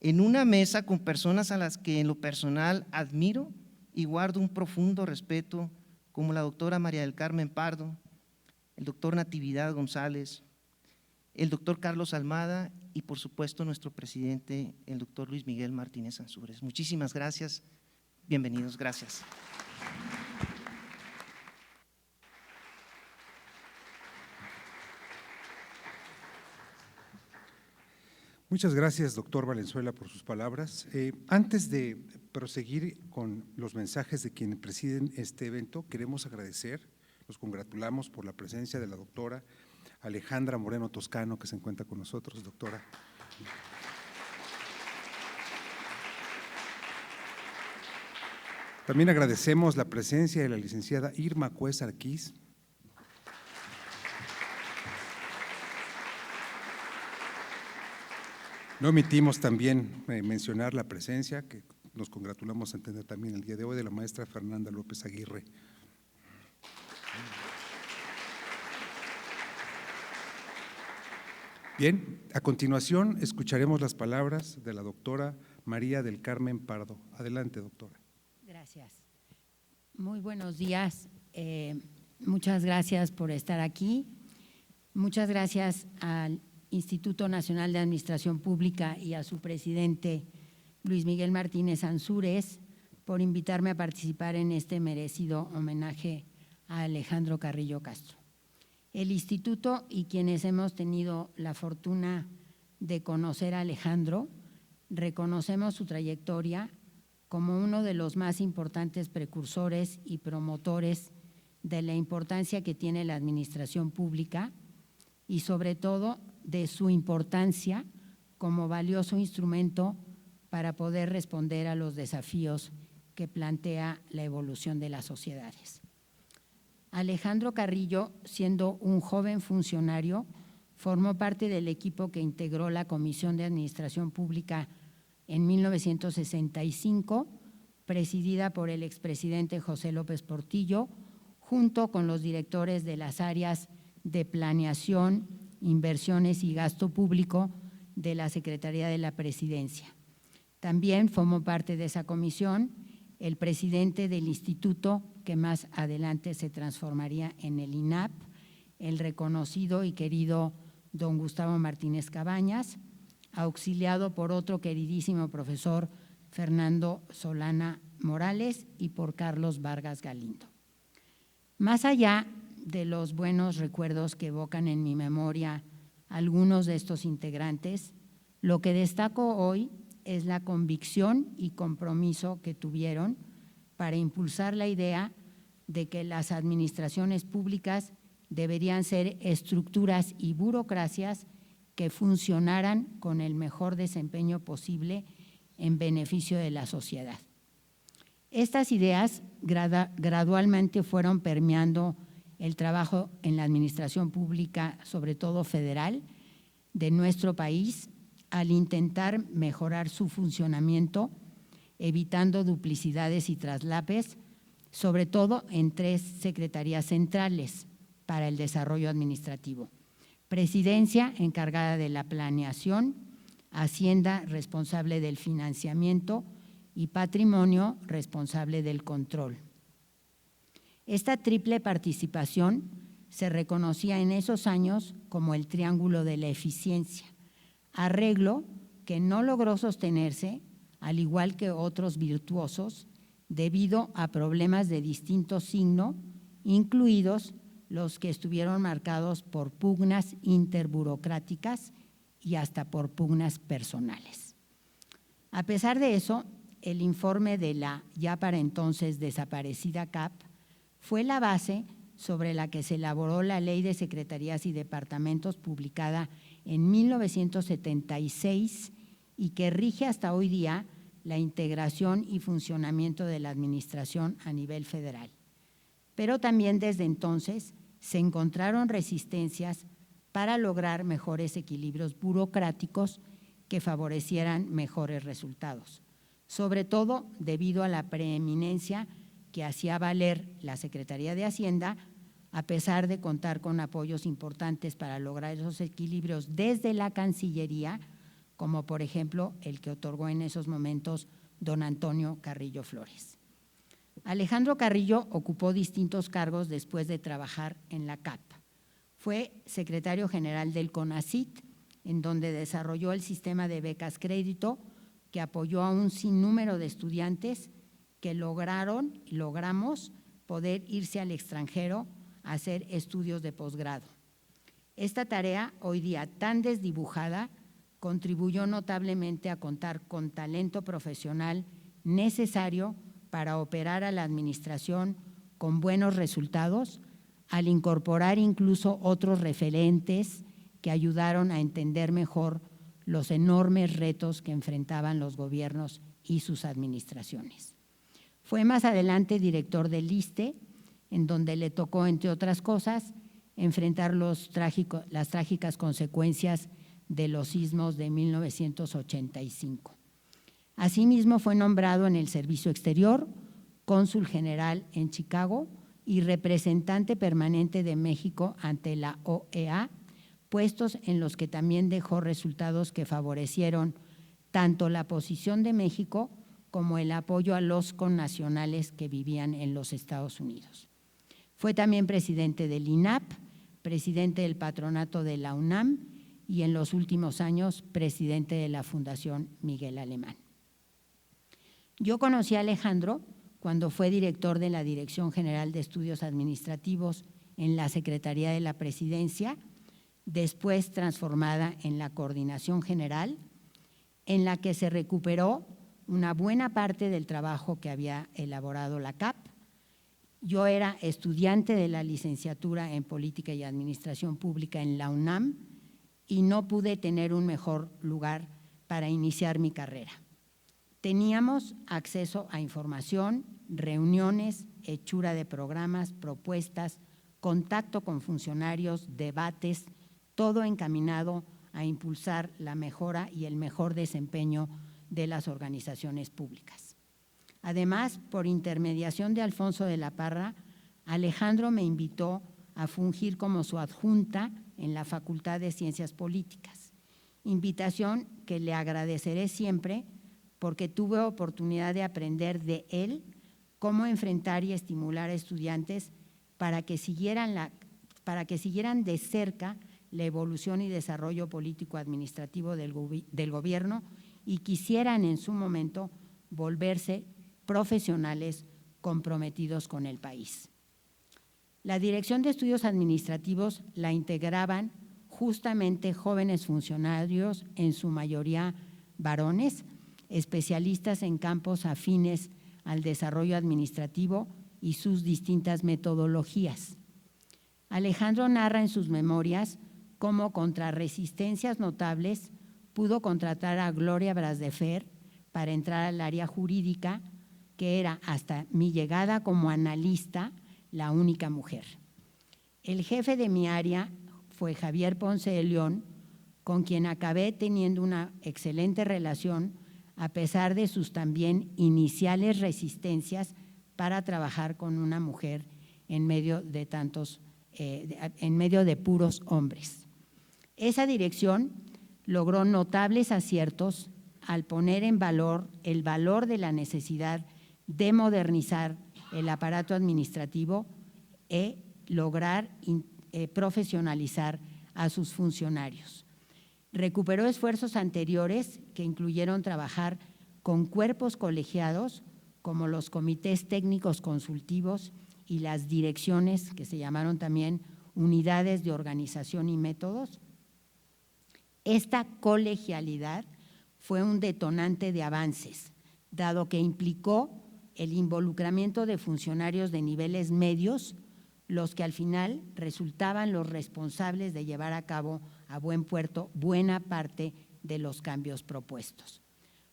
en una mesa con personas a las que en lo personal admiro y guardo un profundo respeto, como la doctora María del Carmen Pardo, el doctor Natividad González, el doctor Carlos Almada y por supuesto nuestro presidente, el doctor Luis Miguel Martínez Ansúrez. Muchísimas gracias, bienvenidos, gracias. Muchas gracias, doctor Valenzuela, por sus palabras. Antes de proseguir con los mensajes de quienes presiden este evento, queremos agradecer, nos congratulamos por la presencia de la doctora Alejandra Moreno Toscano, que se encuentra con nosotros, doctora. También agradecemos la presencia de la licenciada Irma Cues Arquiz. No omitimos también mencionar la presencia, que nos congratulamos en tener también el día de hoy, de la maestra Fernanda López Aguirre. Bien, a continuación escucharemos las palabras de la doctora María del Carmen Pardo. Adelante, doctora. Gracias. Muy buenos días. Muchas gracias por estar aquí. Muchas gracias al Instituto Nacional de Administración Pública y a su presidente, Luis Miguel Martínez Ansúrez, por invitarme a participar en este merecido homenaje a Alejandro Carrillo Castro. El instituto y quienes hemos tenido la fortuna de conocer a Alejandro, reconocemos su trayectoria como uno de los más importantes precursores y promotores de la importancia que tiene la administración pública y sobre todo de su importancia como valioso instrumento para poder responder a los desafíos que plantea la evolución de las sociedades. Alejandro Carrillo, siendo un joven funcionario, formó parte del equipo que integró la Comisión de Administración Pública en 1965, presidida por el expresidente José López Portillo, junto con los directores de las áreas de planeación, inversiones y gasto público de la Secretaría de la Presidencia. También formó parte de esa comisión el presidente del instituto, que más adelante se transformaría en el INAP, el reconocido y querido don Gustavo Martínez Cabañas, auxiliado por otro queridísimo profesor Fernando Solana Morales y por Carlos Vargas Galindo. Más allá de los buenos recuerdos que evocan en mi memoria algunos de estos integrantes, lo que destaco hoy es la convicción y compromiso que tuvieron para impulsar la idea de que las administraciones públicas deberían ser estructuras y burocracias que funcionaran con el mejor desempeño posible en beneficio de la sociedad. Estas ideas gradualmente fueron permeando el trabajo en la administración pública, sobre todo federal, de nuestro país, al intentar mejorar su funcionamiento, evitando duplicidades y traslapes, sobre todo en 3 secretarías centrales para el desarrollo administrativo: Presidencia, encargada de la planeación; Hacienda, responsable del financiamiento; y Patrimonio, responsable del control. Esta triple participación se reconocía en esos años como el triángulo de la eficiencia, arreglo que no logró sostenerse, al igual que otros virtuosos, debido a problemas de distinto signo, incluidos los que estuvieron marcados por pugnas interburocráticas y hasta por pugnas personales. A pesar de eso, el informe de la ya para entonces desaparecida CAP fue la base sobre la que se elaboró la Ley de Secretarías y Departamentos, publicada en 1976 y que rige hasta hoy día la integración y funcionamiento de la administración a nivel federal. Pero también desde entonces se encontraron resistencias para lograr mejores equilibrios burocráticos que favorecieran mejores resultados, sobre todo debido a la preeminencia que hacía valer la Secretaría de Hacienda, a pesar de contar con apoyos importantes para lograr esos equilibrios desde la Cancillería, como por ejemplo el que otorgó en esos momentos don Antonio Carrillo Flores. Alejandro Carrillo ocupó distintos cargos después de trabajar en la CAP. Fue secretario general del CONACYT, en donde desarrolló el sistema de becas crédito que apoyó a un sinnúmero de estudiantes que logramos poder irse al extranjero a hacer estudios de posgrado. Esta tarea, hoy día tan desdibujada, contribuyó notablemente a contar con talento profesional necesario para operar a la administración con buenos resultados, al incorporar incluso otros referentes que ayudaron a entender mejor los enormes retos que enfrentaban los gobiernos y sus administraciones. Fue más adelante director del ISSSTE, en donde le tocó, entre otras cosas, enfrentar las trágicas consecuencias de los sismos de 1985. Asimismo, fue nombrado en el Servicio Exterior, cónsul general en Chicago y representante permanente de México ante la OEA, puestos en los que también dejó resultados que favorecieron tanto la posición de México como el apoyo a los connacionales que vivían en los Estados Unidos. Fue también presidente del INAP, presidente del patronato de la UNAM y en los últimos años presidente de la Fundación Miguel Alemán. Yo conocí a Alejandro cuando fue director de la Dirección General de Estudios Administrativos en la Secretaría de la Presidencia, después transformada en la Coordinación General, en la que se recuperó una buena parte del trabajo que había elaborado la CAP. Yo era estudiante de la licenciatura en Política y Administración Pública en la UNAM y no pude tener un mejor lugar para iniciar mi carrera. Teníamos acceso a información, reuniones, hechura de programas, propuestas, contacto con funcionarios, debates, todo encaminado a impulsar la mejora y el mejor desempeño de las organizaciones públicas. Además, por intermediación de Alfonso de la Parra, Alejandro me invitó a fungir como su adjunta en la Facultad de Ciencias Políticas, invitación que le agradeceré siempre porque tuve oportunidad de aprender de él cómo enfrentar y estimular a estudiantes para que siguieran de cerca la evolución y desarrollo político-administrativo del gobierno y quisieran en su momento volverse profesionales comprometidos con el país. La Dirección de Estudios Administrativos la integraban justamente jóvenes funcionarios, en su mayoría varones, especialistas en campos afines al desarrollo administrativo y sus distintas metodologías. Alejandro narra en sus memorias cómo contra resistencias notables pudo contratar a Gloria Brasdefer para entrar al área jurídica, que era hasta mi llegada como analista la única mujer. El jefe de mi área fue Javier Ponce de León, con quien acabé teniendo una excelente relación a pesar de sus también iniciales resistencias para trabajar con una mujer en medio de puros hombres. Esa dirección logró notables aciertos al poner en valor el valor de la necesidad de modernizar el aparato administrativo y lograr profesionalizar a sus funcionarios. Recuperó esfuerzos anteriores que incluyeron trabajar con cuerpos colegiados como los comités técnicos consultivos y las direcciones, que se llamaron también unidades de organización y métodos. Esta colegialidad fue un detonante de avances, dado que implicó el involucramiento de funcionarios de niveles medios, los que al final resultaban los responsables de llevar a cabo a buen puerto buena parte de los cambios propuestos.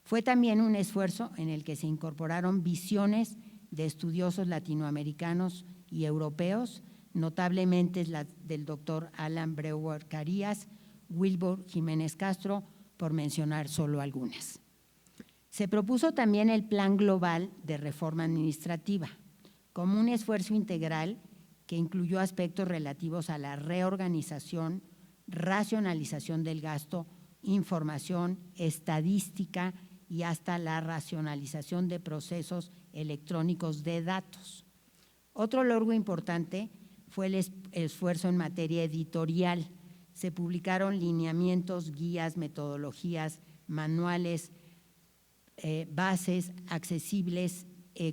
Fue también un esfuerzo en el que se incorporaron visiones de estudiosos latinoamericanos y europeos, notablemente la del doctor Alan Breuer Carías, Wilbur Jiménez Castro, por mencionar solo algunas. Se propuso también el Plan Global de Reforma Administrativa, como un esfuerzo integral que incluyó aspectos relativos a la reorganización, racionalización del gasto, información, estadística y hasta la racionalización de procesos electrónicos de datos. Otro logro importante fue el esfuerzo en materia editorial. Se publicaron lineamientos, guías, metodologías, manuales, bases accesibles,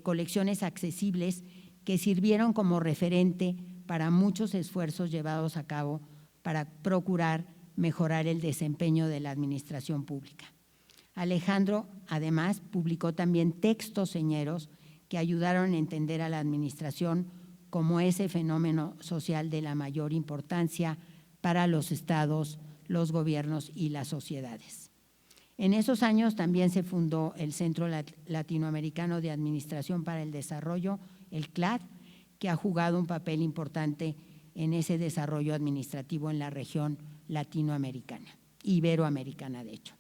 colecciones accesibles que sirvieron como referente para muchos esfuerzos llevados a cabo para procurar mejorar el desempeño de la administración pública. Alejandro, además, publicó también textos señeros que ayudaron a entender a la administración como ese fenómeno social de la mayor importancia para los estados, los gobiernos y las sociedades. En esos años también se fundó el Centro Latinoamericano de Administración para el Desarrollo, el CLAD, que ha jugado un papel importante en ese desarrollo administrativo en la región latinoamericana, iberoamericana de hecho.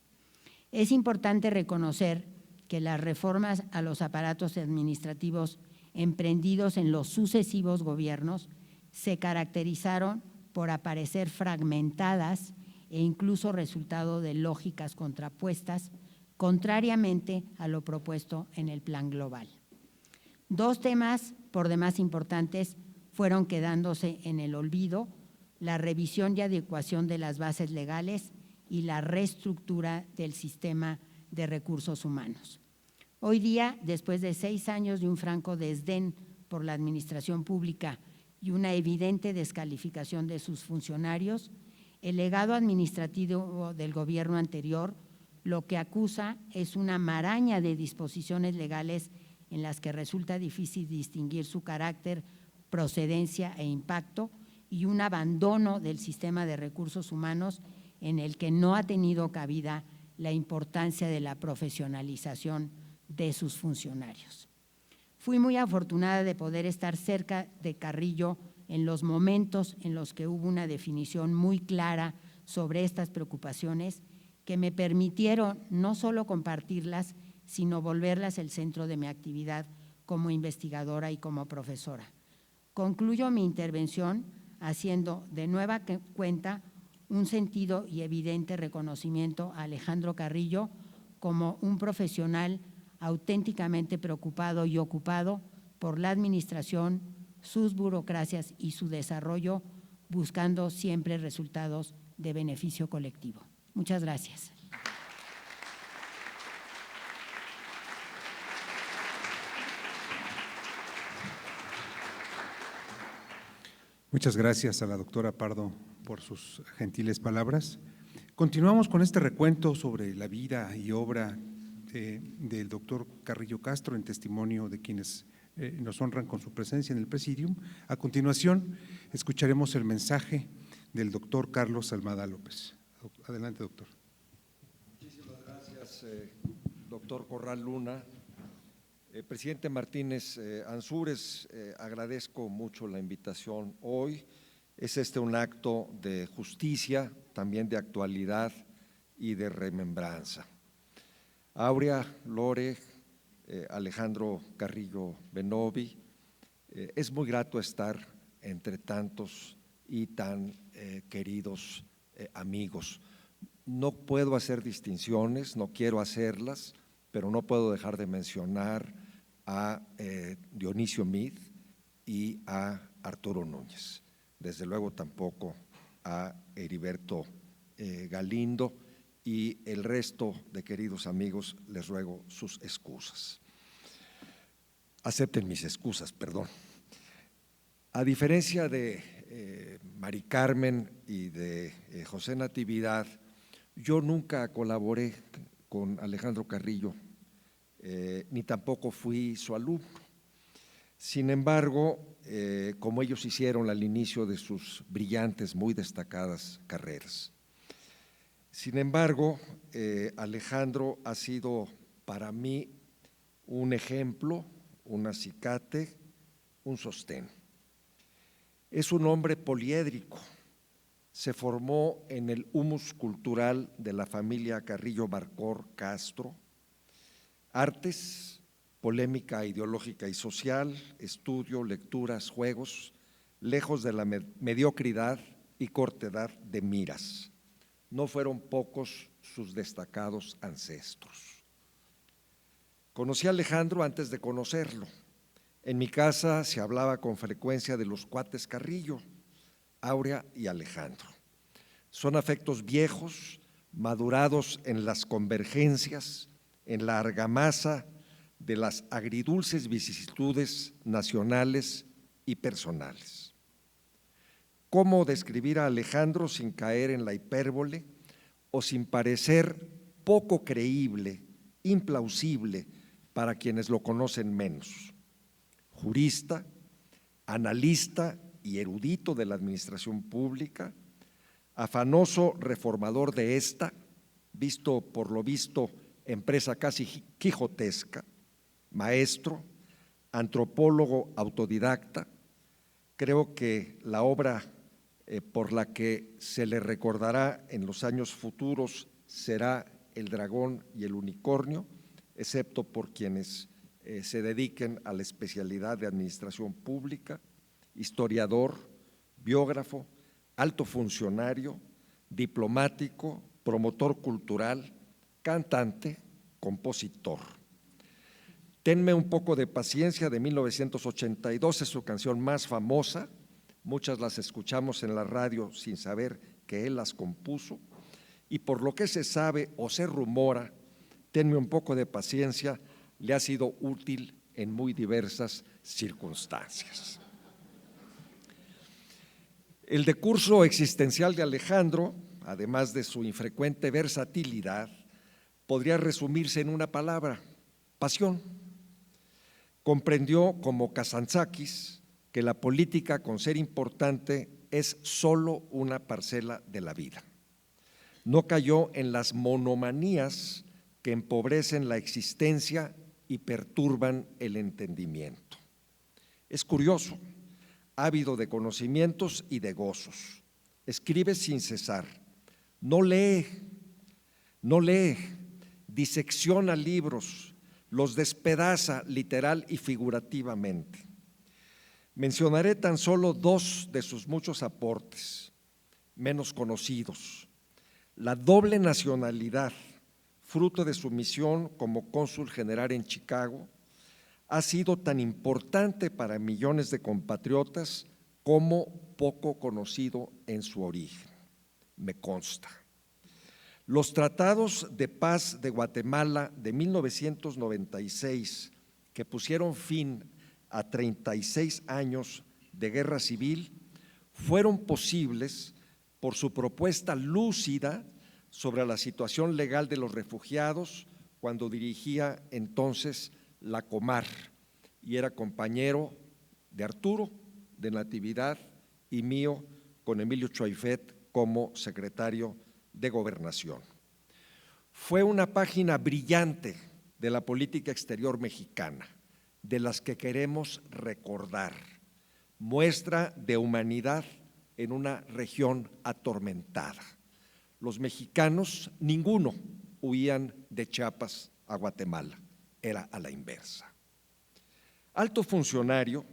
Es importante reconocer que las reformas a los aparatos administrativos emprendidos en los sucesivos gobiernos se caracterizaron por aparecer fragmentadas e incluso resultado de lógicas contrapuestas, contrariamente a lo propuesto en el plan global. Dos temas por demás importantes fueron quedándose en el olvido: la revisión y adecuación de las bases legales y la reestructura del sistema de recursos humanos. Hoy día, después de 6 años de un franco desdén por la administración pública y una evidente descalificación de sus funcionarios, el legado administrativo del gobierno anterior lo que acusa es una maraña de disposiciones legales en las que resulta difícil distinguir su carácter, procedencia e impacto, y un abandono del sistema de recursos humanos en el que no ha tenido cabida la importancia de la profesionalización de sus funcionarios. Fui muy afortunada de poder estar cerca de Carrillo en los momentos en los que hubo una definición muy clara sobre estas preocupaciones que me permitieron no solo compartirlas, sino volverlas el centro de mi actividad como investigadora y como profesora. Concluyo mi intervención haciendo de nueva cuenta un sentido y evidente reconocimiento a Alejandro Carrillo como un profesional auténticamente preocupado y ocupado por la administración, sus burocracias y su desarrollo, buscando siempre resultados de beneficio colectivo. Muchas gracias. Muchas gracias a la doctora Pardo por sus gentiles palabras. Continuamos con este recuento sobre la vida y obra del doctor Carrillo Castro en testimonio de quienes nos honran con su presencia en el Presidium. A continuación, escucharemos el mensaje del doctor Carlos Almada López. Adelante, doctor. Muchísimas gracias, doctor Corral Luna. Presidente Martínez Ansúrez, agradezco mucho la invitación hoy. Es un acto de justicia, también de actualidad y de remembranza. Aurea, Lore, Alejandro Carrillo Benovi, es muy grato estar entre tantos y tan queridos amigos. No puedo hacer distinciones, no quiero hacerlas, pero no puedo dejar de mencionar a Dionisio Meade y a Arturo Núñez. Desde luego tampoco a Heriberto Galindo, y el resto de queridos amigos les ruego sus excusas. Acepten mis excusas, perdón. A diferencia de Mari Carmen y de José Natividad, yo nunca colaboré con Alejandro Carrillo, ni tampoco fui su alumno. Sin embargo, como ellos hicieron al inicio de sus brillantes, muy destacadas carreras. Sin embargo, Alejandro ha sido para mí un ejemplo, un acicate, un sostén. Es un hombre poliédrico. Se formó en el humus cultural de la familia Carrillo Marcor Castro. Artes, polémica ideológica y social, estudio, lecturas, juegos, lejos de la mediocridad y cortedad de miras. No fueron pocos sus destacados ancestros. Conocí a Alejandro antes de conocerlo. En mi casa se hablaba con frecuencia de los cuates Carrillo, Aurea y Alejandro. Son afectos viejos, madurados en las convergencias, en la argamasa de las agridulces vicisitudes nacionales y personales. ¿Cómo describir a Alejandro sin caer en la hipérbole o sin parecer poco creíble, implausible para quienes lo conocen menos? Jurista, analista y erudito de la administración pública, afanoso reformador de esta, visto por lo visto empresa casi quijotesca, maestro, antropólogo autodidacta. Creo que la obra por la que se le recordará en los años futuros será El dragón y el unicornio, excepto por quienes se dediquen a la especialidad de administración pública, historiador, biógrafo, alto funcionario, diplomático, promotor cultural, cantante, compositor. Tenme un poco de paciencia, de 1982, es su canción más famosa, muchas las escuchamos en la radio sin saber que él las compuso, y por lo que se sabe o se rumora, tenme un poco de paciencia, le ha sido útil en muy diversas circunstancias. El decurso existencial de Alejandro, además de su infrecuente versatilidad, podría resumirse en una palabra: pasión. Comprendió, como Kazantzakis, que la política, con ser importante, es solo una parcela de la vida. No cayó en las monomanías que empobrecen la existencia y perturban el entendimiento. Es curioso, ávido de conocimientos y de gozos. Escribe sin cesar, no lee, disecciona libros, los despedaza literal y figurativamente. Mencionaré tan solo dos de sus muchos aportes, menos conocidos. La doble nacionalidad, fruto de su misión como cónsul general en Chicago, ha sido tan importante para millones de compatriotas como poco conocido en su origen, me consta. Los tratados de paz de Guatemala de 1996, que pusieron fin a 36 años de guerra civil, fueron posibles por su propuesta lúcida sobre la situación legal de los refugiados cuando dirigía entonces la Comar y era compañero de Arturo, de Natividad y mío con Emilio Choifet como secretario de Gobernación. Fue una página brillante de la política exterior mexicana, de las que queremos recordar, muestra de humanidad en una región atormentada. Los mexicanos, ninguno, huían de Chiapas a Guatemala, era a la inversa. Alto funcionario,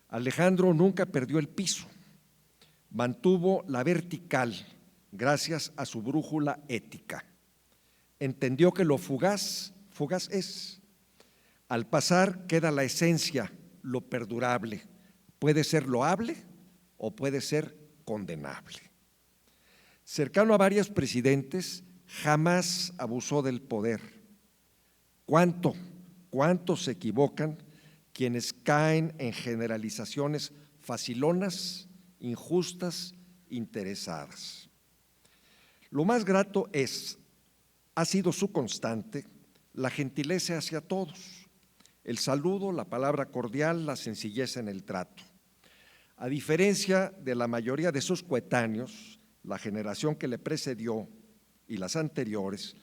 Alejandro nunca perdió el piso, mantuvo la vertical gracias a su brújula ética. Entendió que lo fugaz, fugaz es. Al pasar queda la esencia, lo perdurable. Puede ser loable o puede ser condenable. Cercano a varios presidentes, jamás abusó del poder. ¿Cuánto se equivocan quienes caen en generalizaciones facilonas, injustas, interesadas? Lo más grato ha sido su constante, la gentileza hacia todos, el saludo, la palabra cordial, la sencillez en el trato. A diferencia de la mayoría de sus coetáneos, la generación que le precedió y las anteriores,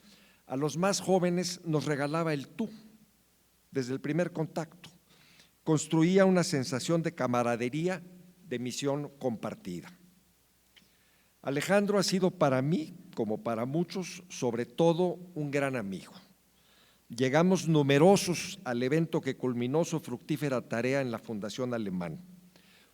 a los más jóvenes nos regalaba el tú desde el primer contacto. Construía una sensación de camaradería, de misión compartida. Alejandro ha sido para mí, como para muchos, sobre todo un gran amigo. Llegamos numerosos al evento que culminó su fructífera tarea en la Fundación Alemán,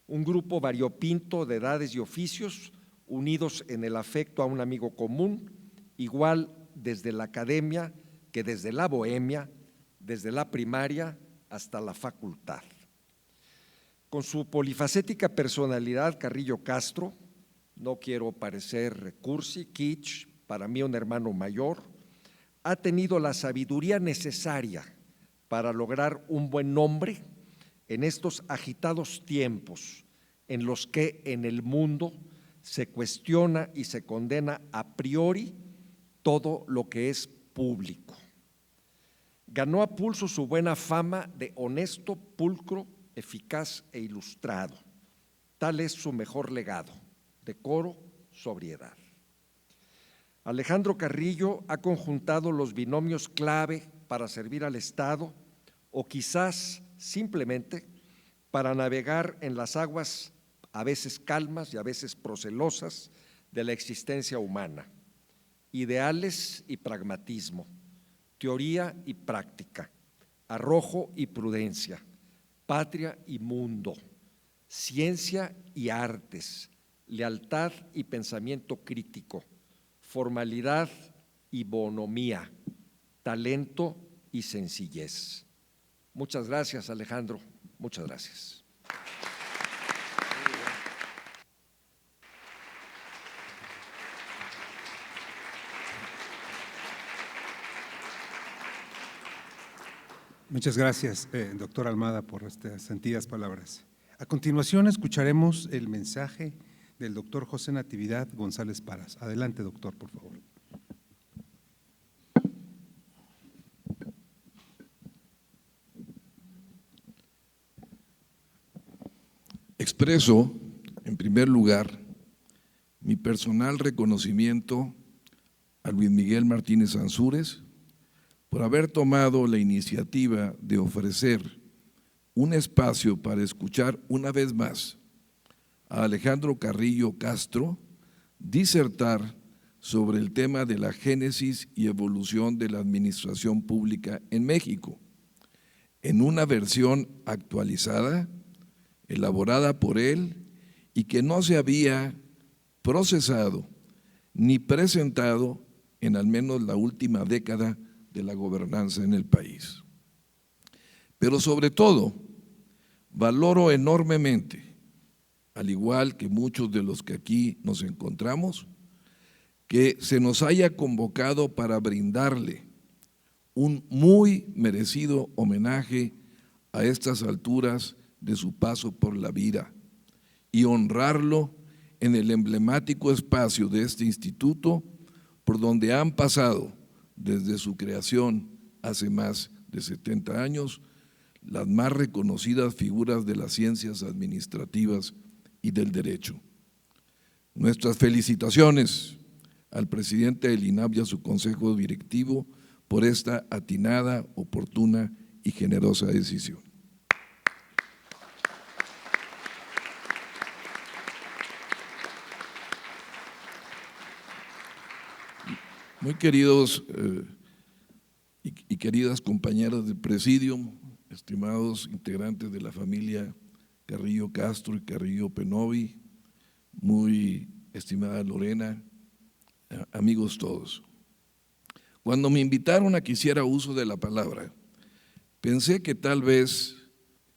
un grupo variopinto de edades y oficios, unidos en el afecto a un amigo común, igual desde la academia que desde la bohemia, desde la primaria hasta la facultad. Con su polifacética personalidad, Carrillo Castro, no quiero parecer cursi, kitsch, para mí un hermano mayor, ha tenido la sabiduría necesaria para lograr un buen nombre en estos agitados tiempos en los que en el mundo se cuestiona y se condena a priori todo lo que es público. Ganó a pulso su buena fama de honesto, pulcro, eficaz e ilustrado. Tal es su mejor legado: decoro, sobriedad. Alejandro Carrillo ha conjuntado los binomios clave para servir al Estado o quizás simplemente para navegar en las aguas a veces calmas y a veces procelosas de la existencia humana. Ideales y pragmatismo, teoría y práctica, arrojo y prudencia, patria y mundo, ciencia y artes, lealtad y pensamiento crítico, formalidad y bonomía, talento y sencillez. Muchas gracias, Alejandro. Muchas gracias. Muchas gracias, doctor Almada, por estas sentidas palabras. A continuación escucharemos el mensaje del doctor José Natividad González Parás. Adelante, doctor, por favor. Expreso, en primer lugar, mi personal reconocimiento a Luis Miguel Martínez Ansúrez por haber tomado la iniciativa de ofrecer un espacio para escuchar una vez más a Alejandro Carrillo Castro disertar sobre el tema de la génesis y evolución de la administración pública en México, en una versión actualizada, elaborada por él y que no se había procesado ni presentado en al menos la última década de la gobernanza en el país. Pero sobre todo, valoro enormemente, al igual que muchos de los que aquí nos encontramos, que se nos haya convocado para brindarle un muy merecido homenaje a estas alturas de su paso por la vida y honrarlo en el emblemático espacio de este instituto por donde han pasado desde su creación hace más de 70 años las más reconocidas figuras de las ciencias administrativas y del derecho. Nuestras felicitaciones al presidente del INAP y a su consejo directivo por esta atinada, oportuna y generosa decisión. Muy queridos y queridas compañeras del Presidium, estimados integrantes de la familia Carrillo Castro y Carrillo Penovi, muy estimada Lorena, amigos todos. Cuando me invitaron a que hiciera uso de la palabra, pensé que tal vez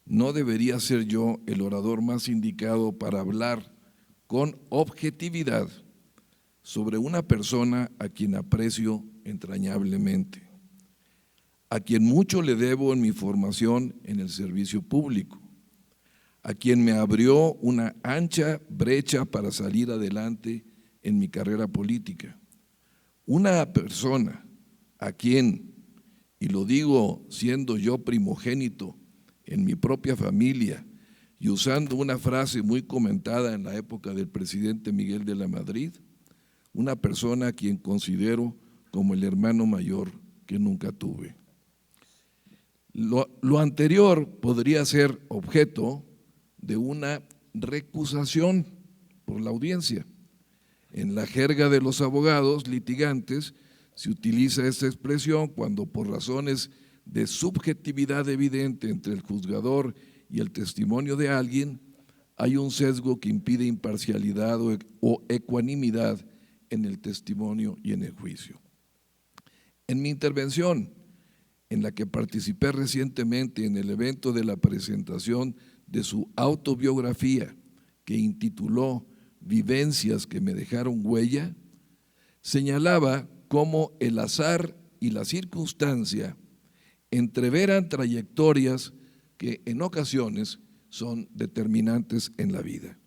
no debería ser yo el orador más indicado para hablar con objetividad sobre una persona a quien aprecio entrañablemente, a quien mucho le debo en mi formación en el servicio público, a quien me abrió una ancha brecha para salir adelante en mi carrera política, una persona a quien, y lo digo siendo yo primogénito en mi propia familia y usando una frase muy comentada en la época del presidente Miguel de la Madrid, una persona a quien considero como el hermano mayor que nunca tuve. Lo anterior podría ser objeto de una recusación por la audiencia. En la jerga de los abogados litigantes se utiliza esta expresión cuando por razones de subjetividad evidente entre el juzgador y el testimonio de alguien hay un sesgo que impide imparcialidad o ecuanimidad en el testimonio y en el juicio. En mi intervención, en la que participé recientemente en el evento de la presentación de su autobiografía que intituló Vivencias que me dejaron huella, señalaba cómo el azar y la circunstancia entreveran trayectorias que en ocasiones son determinantes en la vida.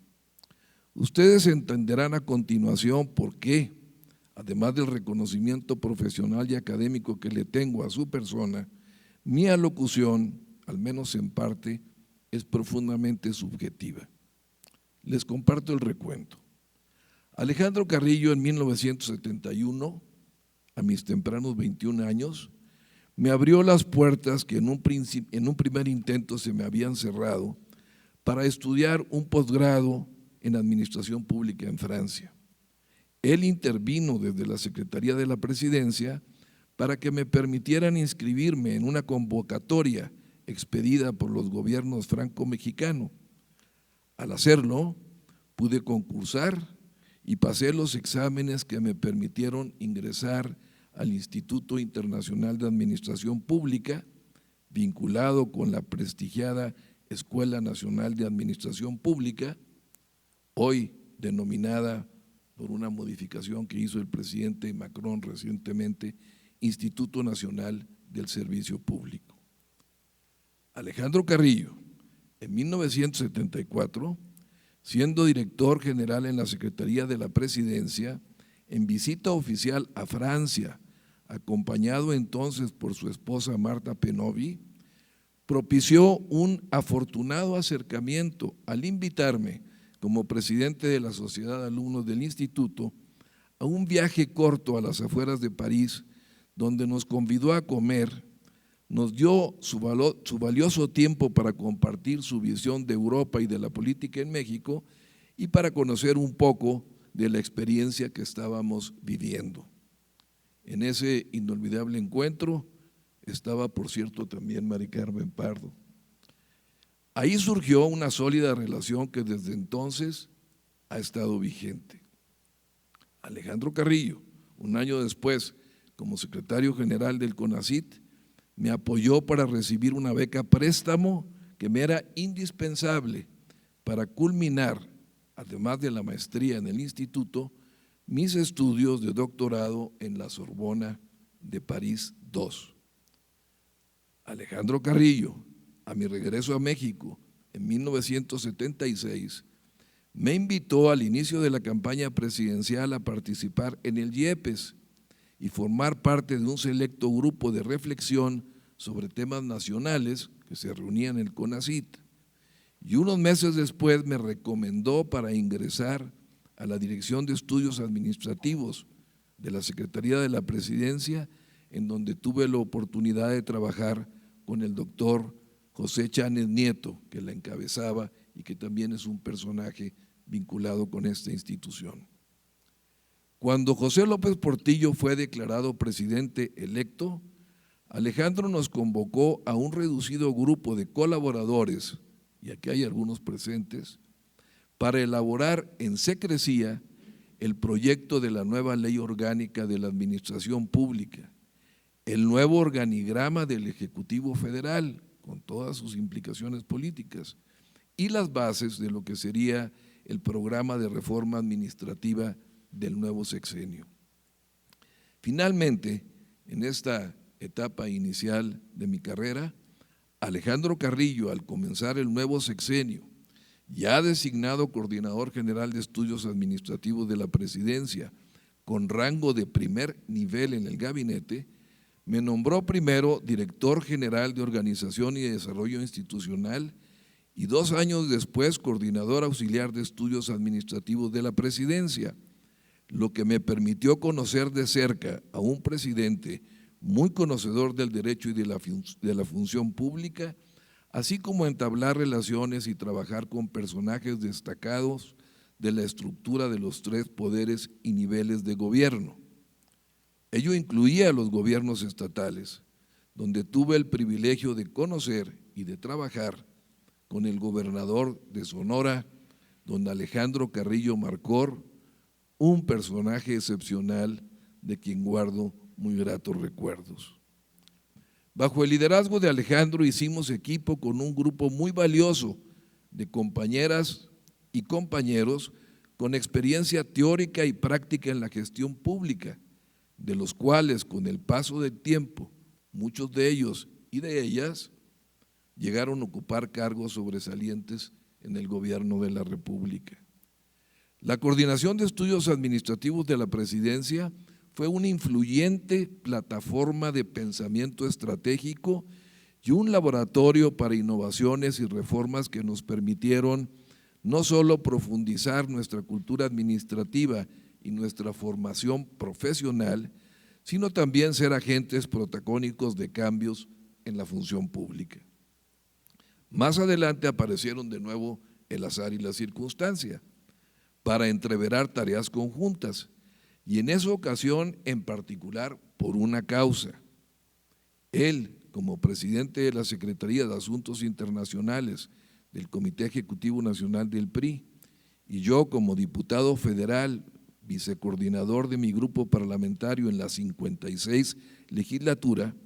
Ustedes entenderán a continuación por qué, además del reconocimiento profesional y académico que le tengo a su persona, mi alocución, al menos en parte, es profundamente subjetiva. Les comparto el recuento. Alejandro Carrillo en 1971, a mis tempranos 21 años, me abrió las puertas que en un primer intento se me habían cerrado para estudiar un posgrado en Administración Pública en Francia. Él intervino desde la Secretaría de la Presidencia para que me permitieran inscribirme en una convocatoria expedida por los gobiernos franco-mexicano. Al hacerlo, pude concursar y pasé los exámenes que me permitieron ingresar al Instituto Internacional de Administración Pública, vinculado con la prestigiada Escuela Nacional de Administración Pública, hoy denominada por una modificación que hizo el presidente Macron recientemente, Instituto Nacional del Servicio Público. Alejandro Carrillo, en 1974, siendo director general en la Secretaría de la Presidencia, en visita oficial a Francia, acompañado entonces por su esposa Marta Penovi, propició un afortunado acercamiento al invitarme como presidente de la Sociedad de Alumnos del Instituto a un viaje corto a las afueras de París, donde nos convidó a comer, nos dio su valioso tiempo para compartir su visión de Europa y de la política en México y para conocer un poco de la experiencia que estábamos viviendo. En ese inolvidable encuentro estaba, por cierto, también Mari Carmen Pardo. Ahí surgió una sólida relación que desde entonces ha estado vigente. Alejandro Carrillo, un año después, como secretario general del CONACYT, me apoyó para recibir una beca préstamo que me era indispensable para culminar, además de la maestría en el instituto, mis estudios de doctorado en la Sorbona de París II. Alejandro Carrillo, a mi regreso a México en 1976, me invitó al inicio de la campaña presidencial a participar en el IEPES y formar parte de un selecto grupo de reflexión sobre temas nacionales que se reunía en el CONACYT. Y unos meses después me recomendó para ingresar a la Dirección de Estudios Administrativos de la Secretaría de la Presidencia, en donde tuve la oportunidad de trabajar con el doctor José Cháñez Nieto, que la encabezaba y que también es un personaje vinculado con esta institución. Cuando José López Portillo fue declarado presidente electo, Alejandro nos convocó a un reducido grupo de colaboradores, y aquí hay algunos presentes, para elaborar en secrecía el proyecto de la nueva ley orgánica de la administración pública, el nuevo organigrama del Ejecutivo Federal, con todas sus implicaciones políticas, y las bases de lo que sería el programa de reforma administrativa del nuevo sexenio. Finalmente, en esta etapa inicial de mi carrera, Alejandro Carrillo, al comenzar el nuevo sexenio, ya designado coordinador general de estudios administrativos de la Presidencia, con rango de primer nivel en el gabinete, me nombró primero director general de Organización y Desarrollo Institucional y 2 años después coordinador auxiliar de estudios administrativos de la Presidencia, lo que me permitió conocer de cerca a un presidente muy conocedor del derecho y de la función pública, así como entablar relaciones y trabajar con personajes destacados de la estructura de los 3 poderes y niveles de gobierno. Ello incluía a los gobiernos estatales, donde tuve el privilegio de conocer y de trabajar con el gobernador de Sonora, don Alejandro Carrillo Marcor, un personaje excepcional de quien guardo muy gratos recuerdos. Bajo el liderazgo de Alejandro hicimos equipo con un grupo muy valioso de compañeras y compañeros con experiencia teórica y práctica en la gestión pública, de los cuales con el paso del tiempo, muchos de ellos y de ellas llegaron a ocupar cargos sobresalientes en el gobierno de la República. La Coordinación de Estudios Administrativos de la Presidencia fue una influyente plataforma de pensamiento estratégico y un laboratorio para innovaciones y reformas que nos permitieron no solo profundizar nuestra cultura administrativa y nuestra formación profesional, sino también ser agentes protagónicos de cambios en la función pública. Más adelante aparecieron de nuevo el azar y la circunstancia para entreverar tareas conjuntas, y en esa ocasión en particular por una causa. Él, como presidente de la Secretaría de Asuntos Internacionales del Comité Ejecutivo Nacional del PRI, y yo como diputado federal, vicecoordinador de mi grupo parlamentario en la 56 legislatura,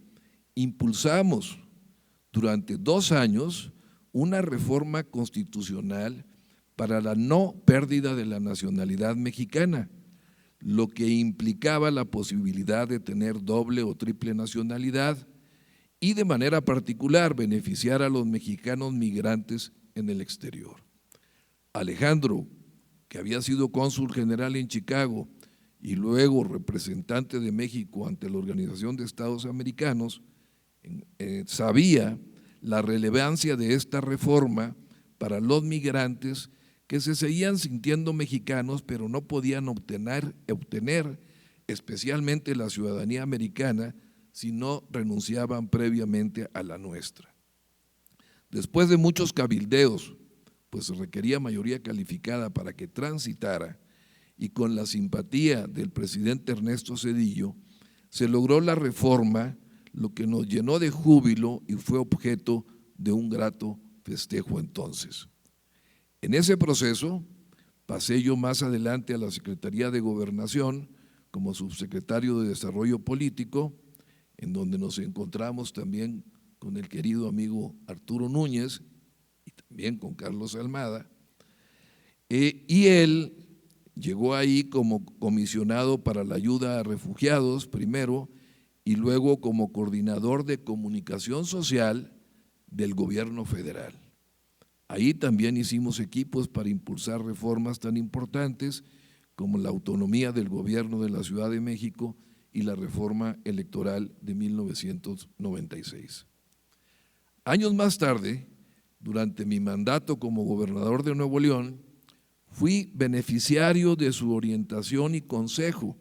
impulsamos durante 2 años una reforma constitucional para la no pérdida de la nacionalidad mexicana, lo que implicaba la posibilidad de tener doble o triple nacionalidad y de manera particular beneficiar a los mexicanos migrantes en el exterior. Alejandro, que había sido cónsul general en Chicago y luego representante de México ante la Organización de Estados Americanos, sabía la relevancia de esta reforma para los migrantes que se seguían sintiendo mexicanos, pero no podían obtener especialmente la ciudadanía americana si no renunciaban previamente a la nuestra. Después de muchos cabildeos, pues se requería mayoría calificada para que transitara, y con la simpatía del presidente Ernesto Zedillo, se logró la reforma, lo que nos llenó de júbilo y fue objeto de un grato festejo entonces. En ese proceso pasé yo más adelante a la Secretaría de Gobernación como subsecretario de Desarrollo Político, en donde nos encontramos también con el querido amigo Arturo Núñez y también con Carlos Almada, y él llegó ahí como comisionado para la ayuda a refugiados primero y luego como coordinador de comunicación social del gobierno federal. Ahí también hicimos equipos para impulsar reformas tan importantes como la autonomía del gobierno de la Ciudad de México y la reforma electoral de 1996. Años más tarde, durante mi mandato como gobernador de Nuevo León, fui beneficiario de su orientación y consejo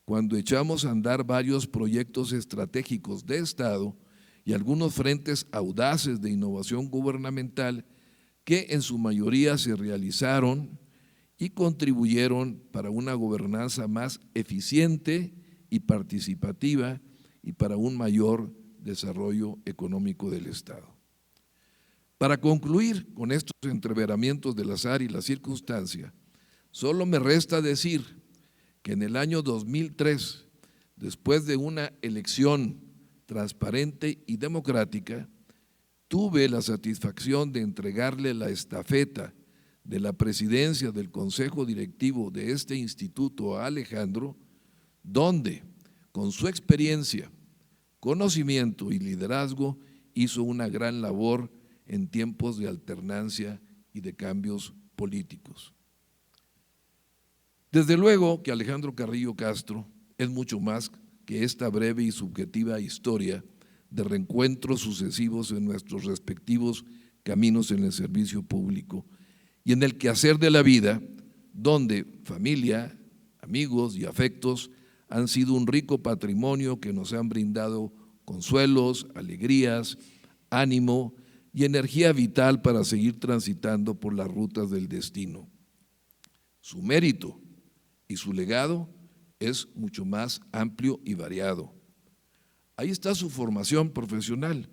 cuando echamos a andar varios proyectos estratégicos de Estado y algunos frentes audaces de innovación gubernamental que en su mayoría se realizaron y contribuyeron para una gobernanza más eficiente y participativa y para un mayor desarrollo económico del Estado. Para concluir con estos entreveramientos del azar y la circunstancia, solo me resta decir que en el año 2003, después de una elección transparente y democrática, tuve la satisfacción de entregarle la estafeta de la presidencia del Consejo Directivo de este instituto a Alejandro, donde, con su experiencia, conocimiento y liderazgo, hizo una gran labor en tiempos de alternancia y de cambios políticos. Desde luego que Alejandro Carrillo Castro es mucho más que esta breve y subjetiva historia de reencuentros sucesivos en nuestros respectivos caminos en el servicio público y en el quehacer de la vida, donde familia, amigos y afectos han sido un rico patrimonio que nos han brindado consuelos, alegrías, ánimo y energía vital para seguir transitando por las rutas del destino. Su mérito y su legado es mucho más amplio y variado. Ahí está su formación profesional,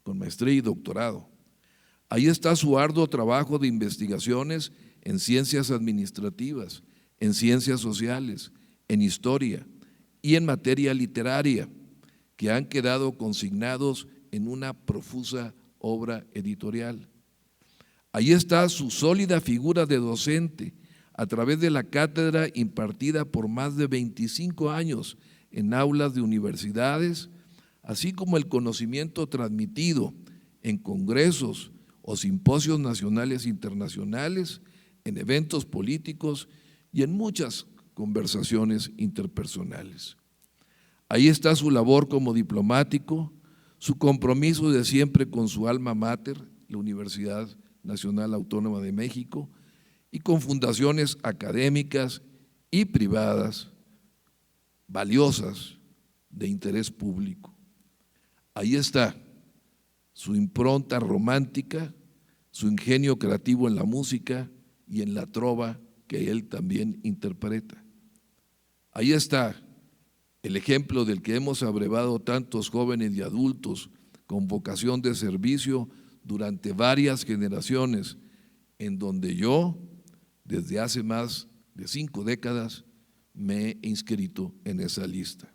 con maestría y doctorado. Ahí está su arduo trabajo de investigaciones en ciencias administrativas, en ciencias sociales, en historia y en materia literaria, que han quedado consignados en una profusa obra editorial. Ahí está su sólida figura de docente a través de la cátedra impartida por más de 25 años en aulas de universidades, así como el conocimiento transmitido en congresos o simposios nacionales e internacionales, en eventos políticos y en muchas conversaciones interpersonales. Ahí está su labor como diplomático, su compromiso de siempre con su alma mater, la Universidad Nacional Autónoma de México, y con fundaciones académicas y privadas valiosas de interés público. Ahí está su impronta romántica, su ingenio creativo en la música y en la trova que él también interpreta. Ahí está el ejemplo del que hemos abrevado tantos jóvenes y adultos con vocación de servicio durante varias generaciones, en donde yo, desde hace más de 5 décadas, me he inscrito en esa lista.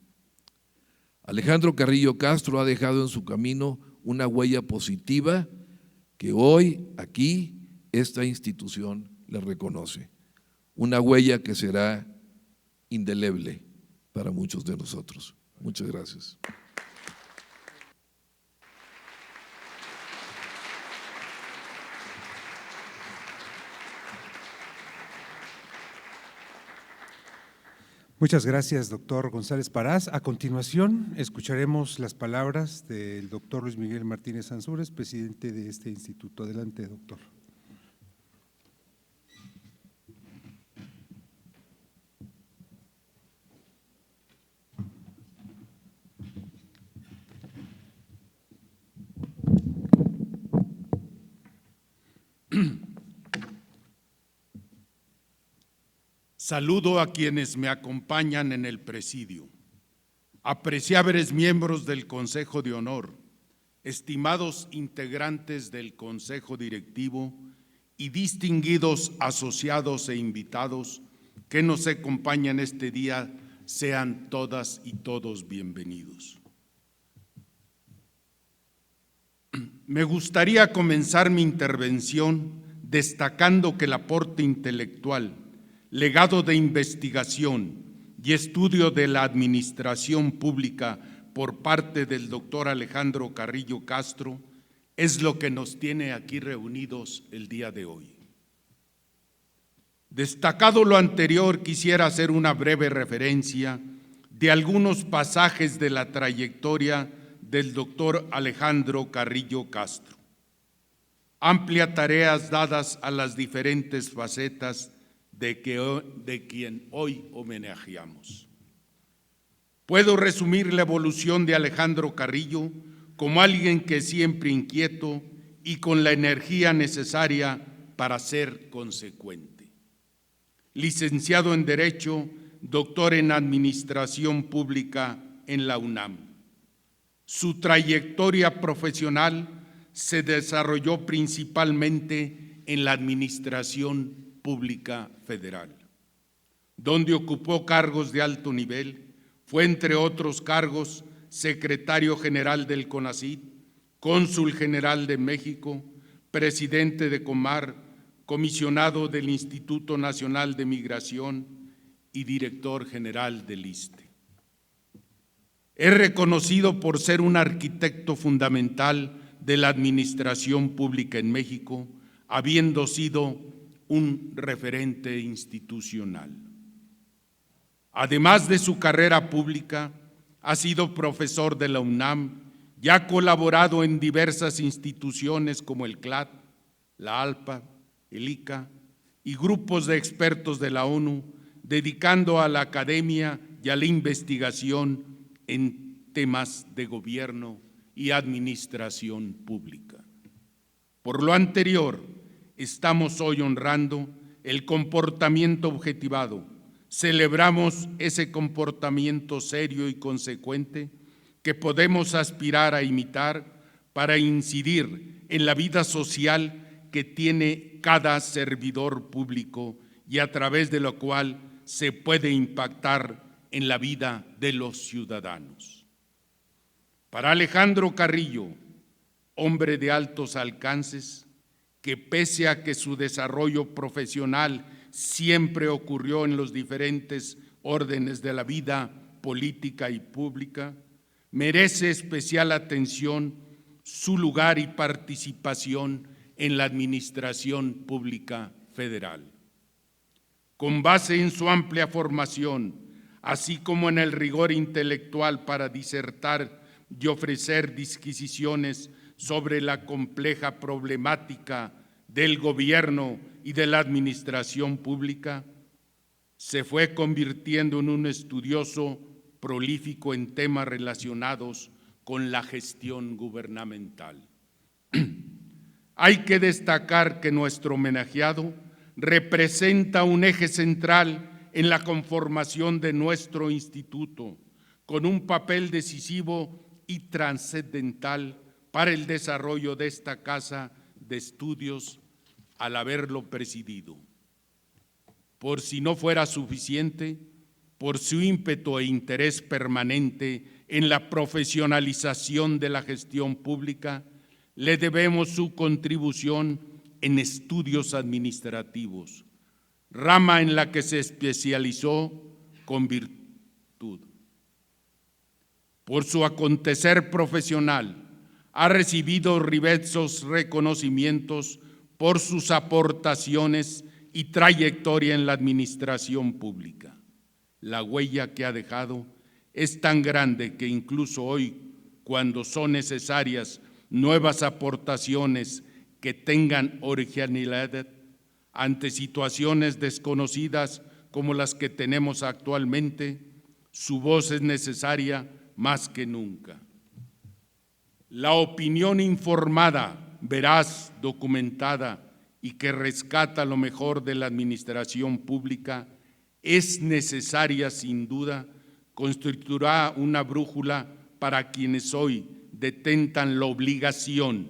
Alejandro Carrillo Castro ha dejado en su camino una huella positiva que hoy aquí esta institución le reconoce, una huella que será indeleble para muchos de nosotros. Muchas gracias. Muchas gracias, doctor González Parás. A continuación, escucharemos las palabras del doctor Luis Miguel Martínez Ansúrez, presidente de este instituto. Adelante, doctor. Saludo a quienes me acompañan en el presidio, apreciables miembros del Consejo de Honor, estimados integrantes del Consejo Directivo y distinguidos asociados e invitados que nos acompañan este día, sean todas y todos bienvenidos. Me gustaría comenzar mi intervención destacando que el aporte intelectual, legado de investigación y estudio de la administración pública por parte del doctor Alejandro Carrillo Castro es lo que nos tiene aquí reunidos el día de hoy. Destacado lo anterior, quisiera hacer una breve referencia de algunos pasajes de la trayectoria del doctor Alejandro Carrillo Castro. Amplia tareas dadas a las diferentes facetas de quien hoy homenajeamos. Puedo resumir la evolución de Alejandro Carrillo como alguien que siempre inquieto y con la energía necesaria para ser consecuente. Licenciado en Derecho, doctor en Administración Pública en la UNAM. Su trayectoria profesional se desarrolló principalmente en la Administración Pública Federal, donde ocupó cargos de alto nivel. Fue, entre otros cargos, secretario general del CONACYT, cónsul general de México, presidente de Comar, comisionado del Instituto Nacional de Migración y director general del ISSSTE. Es reconocido por ser un arquitecto fundamental de la administración pública en México, habiendo sido un referente institucional. Además de su carrera pública, ha sido profesor de la UNAM y ha colaborado en diversas instituciones como el CLAD, la ALPA, el ICA y grupos de expertos de la ONU, dedicando a la academia y a la investigación en temas de gobierno y administración pública. Por lo anterior, estamos hoy honrando el comportamiento objetivado. Celebramos ese comportamiento serio y consecuente que podemos aspirar a imitar para incidir en la vida social que tiene cada servidor público y a través de lo cual se puede impactar en la vida de los ciudadanos. Para Alejandro Carrillo, hombre de altos alcances, que pese a que su desarrollo profesional siempre ocurrió en los diferentes órdenes de la vida política y pública, merece especial atención su lugar y participación en la administración pública federal. Con base en su amplia formación, así como en el rigor intelectual para disertar y ofrecer disquisiciones sobre la compleja problemática del gobierno y de la administración pública, se fue convirtiendo en un estudioso prolífico en temas relacionados con la gestión gubernamental. Hay que destacar que nuestro homenajeado representa un eje central en la conformación de nuestro instituto, con un papel decisivo y trascendental para el desarrollo de esta casa de estudios al haberlo presidido. Por si no fuera suficiente, por su ímpetu e interés permanente en la profesionalización de la gestión pública, le debemos su contribución en estudios administrativos, rama en la que se especializó con virtud. Por su acontecer profesional, ha recibido diversos reconocimientos por sus aportaciones y trayectoria en la administración pública. La huella que ha dejado es tan grande que incluso hoy, cuando son necesarias nuevas aportaciones que tengan originalidad ante situaciones desconocidas como las que tenemos actualmente, su voz es necesaria más que nunca. La opinión informada, veraz, documentada y que rescata lo mejor de la administración pública es necesaria sin duda, constituirá una brújula para quienes hoy detentan la obligación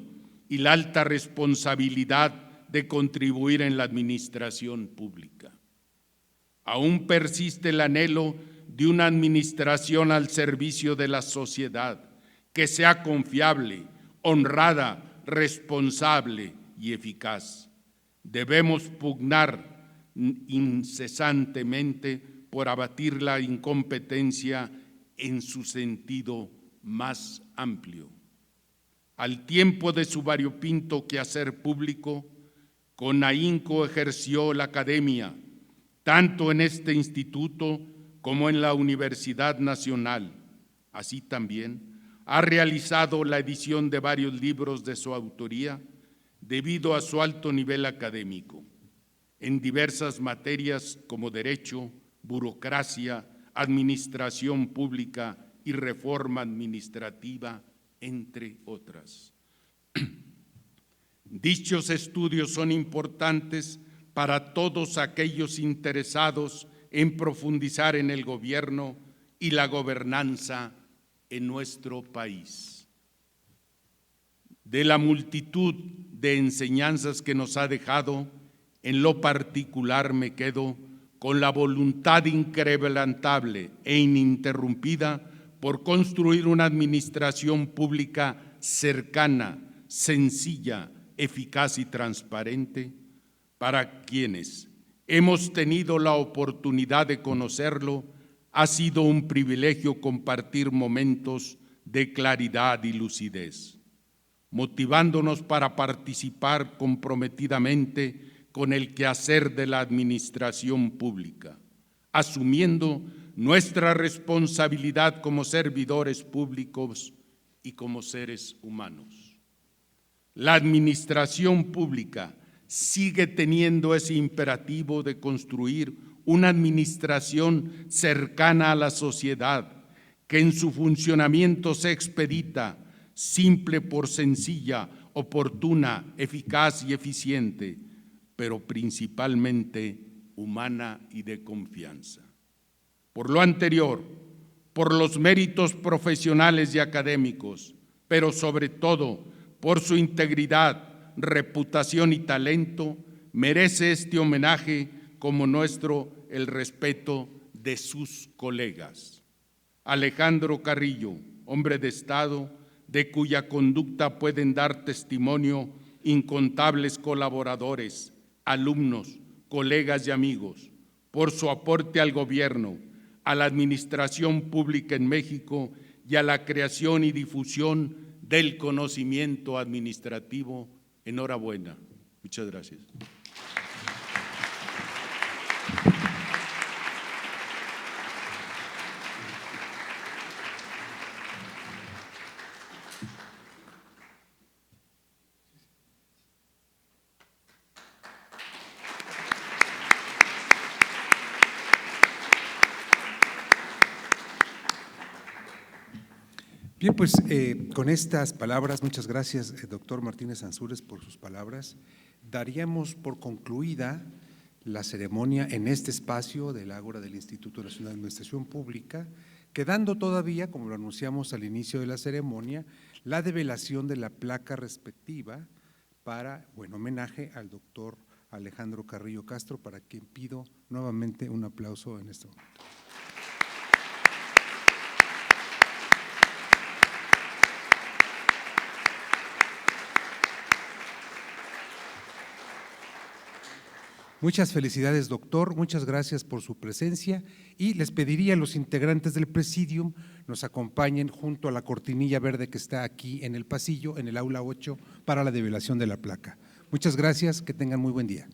y la alta responsabilidad de contribuir en la administración pública. Aún persiste el anhelo de una administración al servicio de la sociedad, que sea confiable, honrada, responsable y eficaz. Debemos pugnar incesantemente por abatir la incompetencia en su sentido más amplio. Al tiempo de su variopinto quehacer público, con ahínco ejerció la academia, tanto en este instituto como en la Universidad Nacional. Así también ha realizado la edición de varios libros de su autoría debido a su alto nivel académico, en diversas materias como derecho, burocracia, administración pública y reforma administrativa, entre otras. Dichos estudios son importantes para todos aquellos interesados en profundizar en el gobierno y la gobernanza en nuestro país. De la multitud de enseñanzas que nos ha dejado, en lo particular me quedo con la voluntad inquebrantable e ininterrumpida por construir una administración pública cercana, sencilla, eficaz y transparente, para quienes hemos tenido la oportunidad de conocerlo. Ha sido un privilegio compartir momentos de claridad y lucidez, motivándonos para participar comprometidamente con el quehacer de la administración pública, asumiendo nuestra responsabilidad como servidores públicos y como seres humanos. La administración pública sigue teniendo ese imperativo de construir una administración cercana a la sociedad, que en su funcionamiento sea expedita, simple por sencilla, oportuna, eficaz y eficiente, pero principalmente humana y de confianza. Por lo anterior, por los méritos profesionales y académicos, pero sobre todo por su integridad, reputación y talento, merece este homenaje como nuestro el respeto de sus colegas. Alejandro Carrillo, hombre de Estado, de cuya conducta pueden dar testimonio incontables colaboradores, alumnos, colegas y amigos, por su aporte al gobierno, a la administración pública en México y a la creación y difusión del conocimiento administrativo. Enhorabuena. Muchas gracias. Bien, pues con estas palabras, muchas gracias, doctor Martínez Ansúrez, por sus palabras. Daríamos por concluida la ceremonia en este espacio del Ágora del Instituto Nacional de Administración Pública, quedando todavía, como lo anunciamos al inicio de la ceremonia, la develación de la placa respectiva para, bueno, homenaje al doctor Alejandro Carrillo Castro, para quien pido nuevamente un aplauso en este momento. Muchas felicidades, doctor, muchas gracias por su presencia y les pediría a los integrantes del Presidium nos acompañen junto a la cortinilla verde que está aquí en el pasillo, en el aula 8, para la develación de la placa. Muchas gracias, que tengan muy buen día.